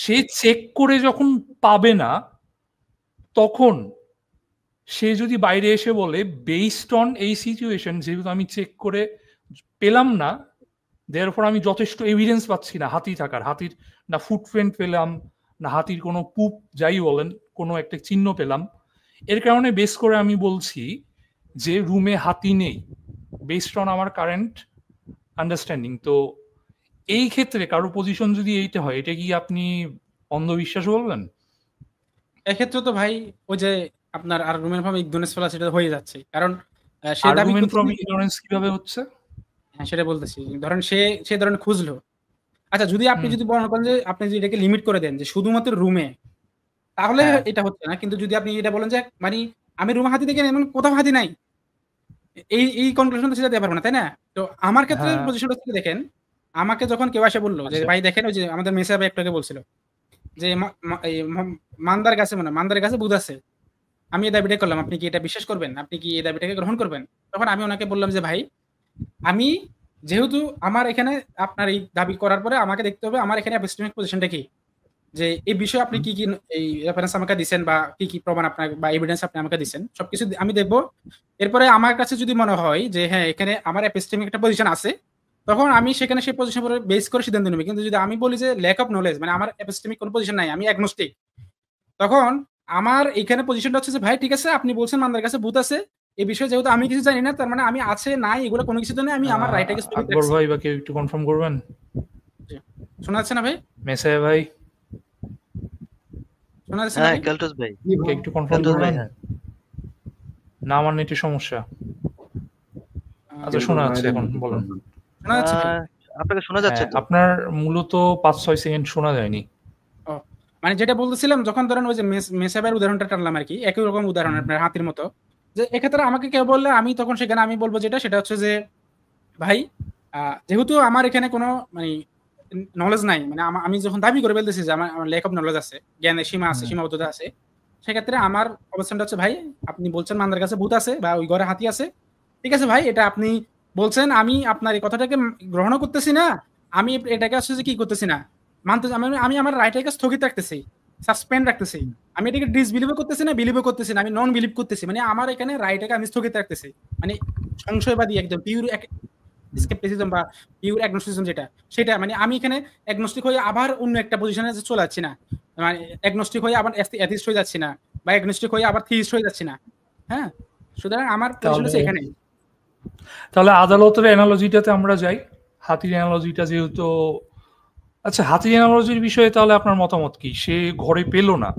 সে চেক করে যখন পাবে না, তখন সে যদি বাইরে এসে বলে বেসড অন এই সিচুয়েশন, যেহেতু আমি চেক করে পেলাম না, দেয়ারপর আমি যথেষ্ট এভিডেন্স পাচ্ছি না হাতি থাকার, হাতির না ফুটপ্রিন্ট পেলাম, না হাতির কোনো পুপ যাই বলেন কোনো একটা চিহ্ন পেলাম, এর কারণে বেস করে আমি বলছি যে রুমে হাতি নেই, বেসড অন আমার কারেন্ট আন্ডারস্ট্যান্ডিং। তো এই ক্ষেত্রে কারো পজিশন যদি এইটা হয়, এটা কি আপনি অন্ধবিশ্বাস বলবেন? এক্ষেত্রে তো ভাই ওই যে আপনার আর্গুমেন্ট ফ্রম ইগনোরেন্স ফেলা সেটা হয়ে যাচ্ছে, কারণ সে দাবি আর্গুমেন্ট ফ্রম করতেছে, ইগনোরেন্স কিভাবে হচ্ছে? হ্যাঁ সেটা বলতেছি, ধরেন সে ধরেন খুঁজলো, আচ্ছা যদি আপনি যদি মনে করেন যে আপনি যদি এটাকে লিমিট করে দেন যে শুধুমাত্র রুমে, তাহলে হ্যাঁ। এটা হচ্ছে না। কিন্তু যদি আপনি এটা বলেন যে মানে আমি রুমে হাতি দেখি এমন কোথাও হাতি নাই, এই কনক্লুশন তো সেটা দিতে পারবো না, তাই না? তো আমার ক্ষেত্রে হ্যাঁ। পজিশনটা হচ্ছে দেখেন, আমাকে যখন কেউ এসে বললো যে আচ্ছা। ভাই দেখেন ওই যে আমাদের মেসা ভাই একটাকে বলছিল যে মান্দার গাছে মান্দারের গাছে ভূত আছে, আমি এই দাবিটা করলাম, আপনি কি এটা বিশ্বাস করবেন, আপনি কি এই দাবিটাকে গ্রহণ করবেন? তখন আমি ওনাকে বললাম যে ভাই আমি যেহেতু আমার এখানে আপনার এই দাবি করার পরে আমাকে দেখতে হবে আমার এখানে এপিস্টেমিক পজিশনটা কি, যে এই বিষয়ে আপনি কি কি এই রেফারেন্স আমাকে দিচ্ছেন বা কি কি প্রমাণ আপনার বা এভিডেন্স আপনি আমাকে দিচ্ছেন, সবকিছু আমি দেখবো। এরপরে আমার কাছে যদি মনে হয় যে হ্যাঁ এখানে আমার এপিস্টেমিক একটা পজিশন আছে, তখন আমি সেখানে সেই পজিশন পরে বেস করে সিদ্ধান্ত নেব। কিন্তু যদি আমি বলি যে ল্যাক অফ নলেজ, মানে আমার এপিস্টেমিক কোনো পজিশন নাই, আমি অ্যাগনোস্টিক, তখন আমার এখানে পজিশনটা হচ্ছে যে ভাই ঠিক আছে আপনি বলছেন মান্দার কাছে ভূত আছে, এই বিষয়ে যেহেতু আমি কিছু জানি না, তার মানে আমি আছে নাই এগুলো কোনো কিছু জানি, আমি আমার রাইটটাকে স্থগিত আকবর রাখছি। ভাই বা কেউ একটু কনফার্ম করবেন? শোনা যাচ্ছে না ভাই? মেসায় ভাই শোনা যাচ্ছে না হ্যাঁ ভাই? ক্যালটোস ভাই, কে একটু কনফার্ম ক্যালটোস ভাই, করবেন? হ্যাঁ না আমার নেটের সমস্যা। আচ্ছা শোনা যাচ্ছে, এখন বলেন। শোনা যাচ্ছে ভাই? আপনাকে শোনা যাচ্ছে হ্যাঁ, তো? আপনার মূলত 5-6 সেকেন্ড শোনা যায়নি। ও মানে যেটা বলতেছিলাম, যখন ধরেন ওই যে মেসাবের উদাহরণটা টানলাম আর কি, একই রকম উদাহরণ আপনার হাতির মতো, যে এক্ষেত্রে আমাকে কেউ বললে আমি তখন সেখানে আমি বলবো সেটা হচ্ছে যে ভাই যেহেতু আমার এখানে কোনো মানে নলেজ নাই, মানে আমি যখন দাবি করে ফেলতেছি যে আমার ল্যাক অফ নলেজ আছে, জ্ঞানের সীমা আছে, সীমাবদ্ধতা আছে, সেক্ষেত্রে আমার অবস্থানটা হচ্ছে ভাই আপনি বলছেন মান্দার কাছে ভূত আছে বা ওই ঘরে হাতি আছে, ঠিক আছে ভাই এটা আপনি বলছেন, আমি আপনার এই কথাটাকে গ্রহণও করতেছি না, আমি এটাকে হচ্ছে যে কি করতেছি না মানতে, আমি আমার রাইটটাকে স্থগিত রাখতেছি, সাসপেন্ড রাখতেছি, আমি এটাকে ডিসবিলিভও করতেছি না, বিলিভও করতেছি না, আমি নন বিলিভ করতেছি, মানে আমার এখানে রাইটটাকে আমি স্থগিত রাখতেছি, মানে সংশয়বাদী একদম পিওর স্কেপটিসিজম বা পিওর অ্যাগনোস্টিসিজম যেটা, সেটা মানে আমি এখানে অ্যাগনোস্টিক হয়ে আবার অন্য একটা পজিশনে চলে যাচ্ছি না, মানে অ্যাগনোস্টিক হয়ে আবার অ্যাথিস্ট হয়ে যাচ্ছি না, বা অ্যাগনোস্টিক হয়ে আবার থিইস্ট হয়ে যাচ্ছি না। হ্যাঁ, সুতরাং আমার পজিশন হচ্ছে এখানে। তাহলে আদালতের অ্যানালজিটাতে আমরা যাই, হাতির অ্যানালজিটা যেহেতু, আচ্ছা হাতির অ্যানালজির বিষয়ে তাহলে আপনার মতামত কি? সে ঘরে পেল না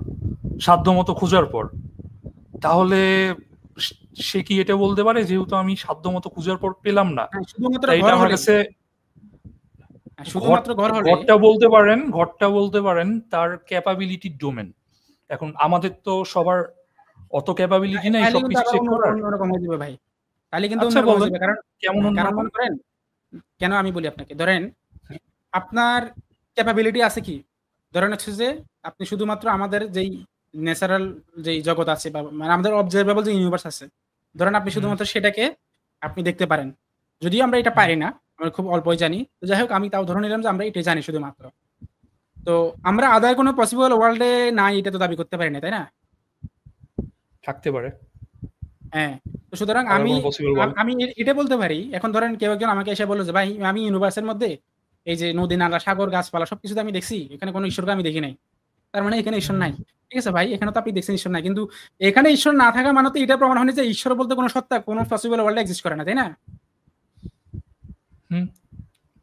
সাধ্যমতো খোঁজার পর, তাহলে সে কি এটা বলতে পারে যেহেতু আমি সাধ্যমতো খোঁজার পর পেলাম না, শুধুমাত্র তাই এটা আমার কাছে শুধুমাত্র ঘর হলে ঘরটা বলতে পারেন তার ক্যাপাবিলিটি ডোমেন। এখন আমাদের তো সবার অত ক্যাপাবিলিটি নাই সবকিছু চেক করার। অন্যরকম হয়ে যাবে ভাই, তাহলে কিন্তু আচ্ছা অন্যরকম হয়ে বলেন যাবে, কারণ কেমন কারণ মনে করেন, কেন আমি বলি আপনাকে, ধরেন আপনার ক্যাপাবিলিটি আছে কি, ধরেন হচ্ছে যে আপনি শুধুমাত্র আমাদের যেই ন্যাচারাল যেই জগৎ আছে বা মানে আমাদের অবজারভেবল যে ইউনিভার্স আছে, ধরেন আপনি শুধুমাত্র সেটাকে আপনি দেখতে পারেন, যদিও আমরা এটা পারি না, আমরা খুব অল্পই জানি, তো যাই হোক আমি তাও ধরে নিলাম যে আমরা এটা জানি শুধুমাত্র, তো আমরা আদায় কোনো পসিবল ওয়ার্ল্ডে নাই এটা তো দাবি করতে পারি না, তাই না? থাকতে পারে। হ্যাঁ, তো সুতরাং আমি এটা বলতে পারি, এখন ধরেন কেউ একজন আমাকে এসে বললো যে ভাই আমি ইউনিভার্সের মধ্যে এই যে নদী নালা সাগর গাছপালা সবকিছু আমি দেখছি, এখানে কোনো ঈশ্বরকে আমি দেখি নাই, তার মানে এখানে ঈশ্বর নাই। ঠিক আছে ভাই, এখানে তো আপনি দেখছেন ঈশ্বর নাই, কিন্তু এখানে ঈশ্বর না থাকা মানে তো এটা প্রমাণ হয়নি যে ঈশ্বর বলতে কোনো সত্তা কোনো পসিবল ওয়ার্ল্ডে এক্সিস্ট করে না, তাই না?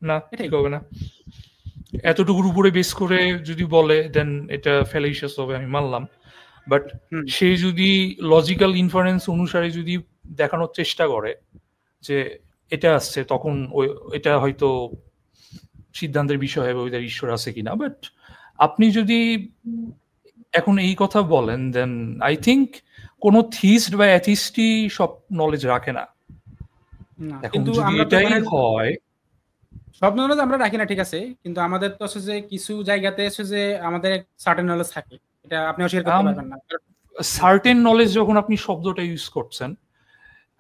না ঠিক হবে না, এতটুকুর উপরে বেস করে যদি বলে দেন এটা ফেলাইশাস হবে, আমি মানলাম। বাট সে যদি লজিক্যাল ইনফারেন্স অনুসারে যদি দেখানোর চেষ্টা করে যে এটা আসছে, তখন এটা হয়তো সিদ্ধান্তের বিষয় হবে ওইটার ঈশ্বর আছে কিনা। বাট আপনি যদি এখন এই কথা বলেন দেন আই থিঙ্ক কোনো থিস্ট বা অ্যাথিস্টই সব নলেজ রাখে না। এখন যদি এটাই হয়, সব নলেজ আমরা রাখি না, ঠিক আছে, কিন্তু আমাদের তো হচ্ছে যে কিছু জায়গাতে হচ্ছে যে আমাদের সার্টেন নলেজ থাকে, এটা আপনি অস্বীকার করতে পারবেন না। সার্টেন নলেজ যখন আপনি শব্দটা ইউজ করছেন,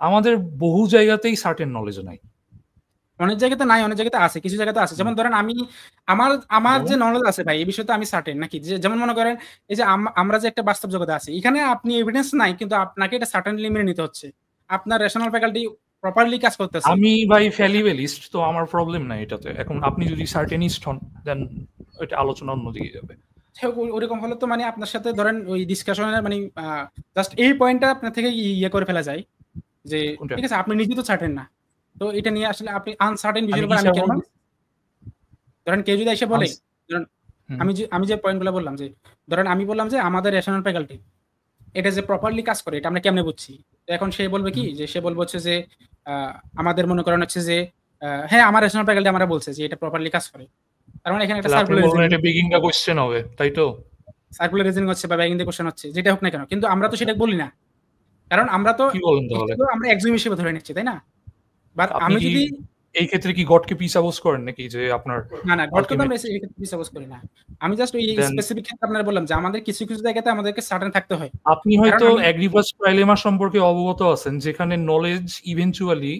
আমাদের বহু জায়গাতেই সার্টেন নলেজ নাই। অনেক জায়গাতে নাই, অনেক জায়গাতে আছে, কিছু জায়গাতে আছে। যেমন ধরেন আমি আমার যে নলেজ আছে ভাই এই বিষয়ে তো আমি সার্টেন নাকি, যেমন মনে করেন এই যে আমরা যে একটা বাস্তব জগতে আছি, এখানে আপনি এভিডেন্স নাই কিন্তু আপনাকে এটা সার্টেনলি মেনে নিতে হচ্ছে, আপনার রেশনাল ফ্যাকাল্টি প্রপারলি কাজ করতেছে। আমি ভাই ফ্যালিবেলিস্ট, তো আমার প্রবলেম নাই এটাতে। এখন আপনি যদি সার্টেনিস্ট হন দেন ওইটা আলোচনা অন্যদিকে যাবে। ওরকম হলে তো মানে আপনার সাথে ধরেন ওই ডিসকাশনের মানে জাস্ট এই পয়েন্টটা আপনার থেকে ইয়ে করে ফেলা যায় যে ঠিক আছে আপনি নিজে তো সার্টেন না, তো এটা নিয়ে আসলে আপনি আনসার্টেন বিষয়ের উপর আমি কেন, ধরেন কেউ যদি এসে বলে, ধরেন আমি যে পয়েন্টগুলো বললাম যে ধরেন আমি বললাম যে আমাদের রেশনাল ফ্যাকাল্টি এটা যে প্রপারলি কাজ করে এটা আমরা কেমনে বুঝছি, তো এখন সে বলবে কি যে সে বলবে হচ্ছে যে আমাদের মনে করেন হচ্ছে যে হ্যাঁ আমার রেশনাল ফ্যাকাল্টি আমরা বলছে যে এটা প্রপারলি কাজ করে, তার মানে এখানে একটা সার্কুলার রিজনিং, এটা বেগিং দা কোশ্চেন হবে, তাই তো? সার্কুলার রিজনিং হচ্ছে বা বেগিং দা কোশ্চেন হচ্ছে, যেটা হোক না কেন, কিন্তু আমরা তো সেটা বলি না, কারণ আমরা তো কি বলেন তাহলে? আমরা এক্সাম হিসেবে ধরে নিচ্ছি, তাই না? বাট আমি যদি এই ক্ষেত্রে কি গডকে প্রিসাপোজ করেন নাকি যে আপনার? না গডকে তো আমরা এই ক্ষেত্রে প্রিসাপোজ করি না, আমি জাস্ট ওই স্পেসিফিক ক্ষেত্রে আপনাদের বললাম যে আমাদের কিছু কিছু জায়গাতে আমাদেরকে সার্টেন থাকতে হয়। আপনি হয়তো অ্যাগ্রিপাস ট্রাইলেমা সম্পর্কে অবগত আছেন, যেখানে knowledge eventually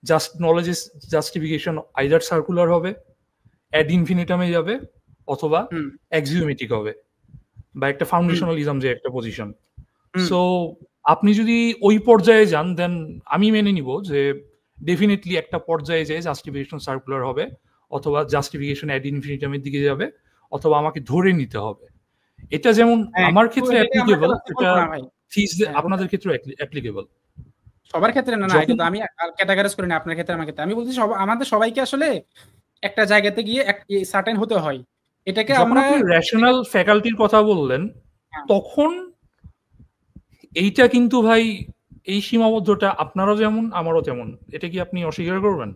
just knowledge is justification either circular হবে, অ্যাড ইনফিনিটামে যাবে, অথবা অ্যাক্সিওমেটিক হবে, বা একটা ফাউন্ডেশনালিজম যে একটা পজিশন। সো আপনি যদি ওই পর্যায়ে যান দেন আমি মেনে নিব যে ডেফিনেটলি একটা পর্যায়ে যে জাস্টিফিকেশন সার্কুলার হবে, অথবা জাস্টিফিকেশন অ্যাড ইনফিনিটামের দিকে যাবে, অথবা আমাকে ধরে নিতে হবে। এটা যেমন আমার ক্ষেত্রে অ্যাপ্লিকেবল, এটা আপনাদের ক্ষেত্রে অ্যাপ্লিকেবল। সবার ক্ষেত্রে না, কিন্তু আমি ক্যাটাগরাইজ করি না আপনার ক্ষেত্রে আমার ক্ষেত্রে। আমি বলছি আমাদের সবাইকে আসলে একটা জায়গাতে গিয়ে সার্টেন হতে হয়। এটাকে আমরা রেশনাল ফ্যাকাল্টির কথা বললেন, তখন এইটা কিন্তু ভাই এই সীমাবদ্ধতা আপনারও যেমন আমারও তেমন, এটা কি আপনি অস্বীকার করবেন?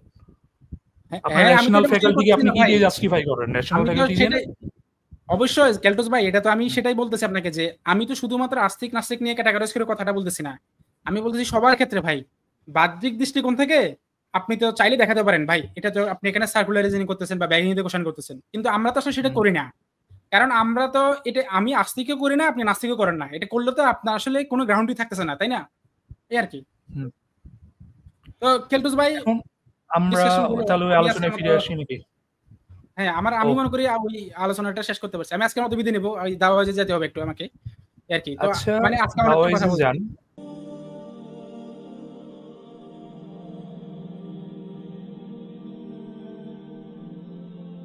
আপনার ন্যাশনাল ফ্যাকাল্টিকে আপনি কি দিয়ে জাস্টিফাই করেন? ন্যাশনাল ফ্যাকাল্টি দিয়ে? অবশ্যই কেলটস ভাই, এটা তো আমি সেটাই বলতেছি আপনাকে যে আমি তো শুধুমাত্র আস্তিক নাস্তিক নিয়ে ক্যাটাগরাইজ করে কথাটা বলতেছি না, আমি বলতেছি সবার ক্ষেত্রে ভাই। বাহ্যিক দৃষ্টিকোণ থেকে আপনি তো চাইলে দেখাতে পারেন ভাই এটা তো আপনি এখানে সার্কুলার রিজনিং করতেছেন বা ব্যাগিং দিয়ে কোশ্চেন করতেছেন, কিন্তু আমরা তো আসলে সেটা করি না, কারণ আমরা তো এটা আমি আস্তিকও করি না আপনি নাস্তিকও করেন না, এটা করলে তো আপনার আসলে কোনো গ্রাউন্ডই থাকতেছে না, তাই না? এই আর কি। তো কেলটস ভাই আমরা তাহলে আলোচনায় ফিরে আসি নাকি? হ্যাঁ আমি মনে করি ওই আলোচনাটা শেষ করতে পারছি। আমি আজকের মতো বিদায় নেব, ওই দাওয়াজে যেতে হবে একটু আমাকে আর কি। তো মানে আজকে অনেক কথা বলছি।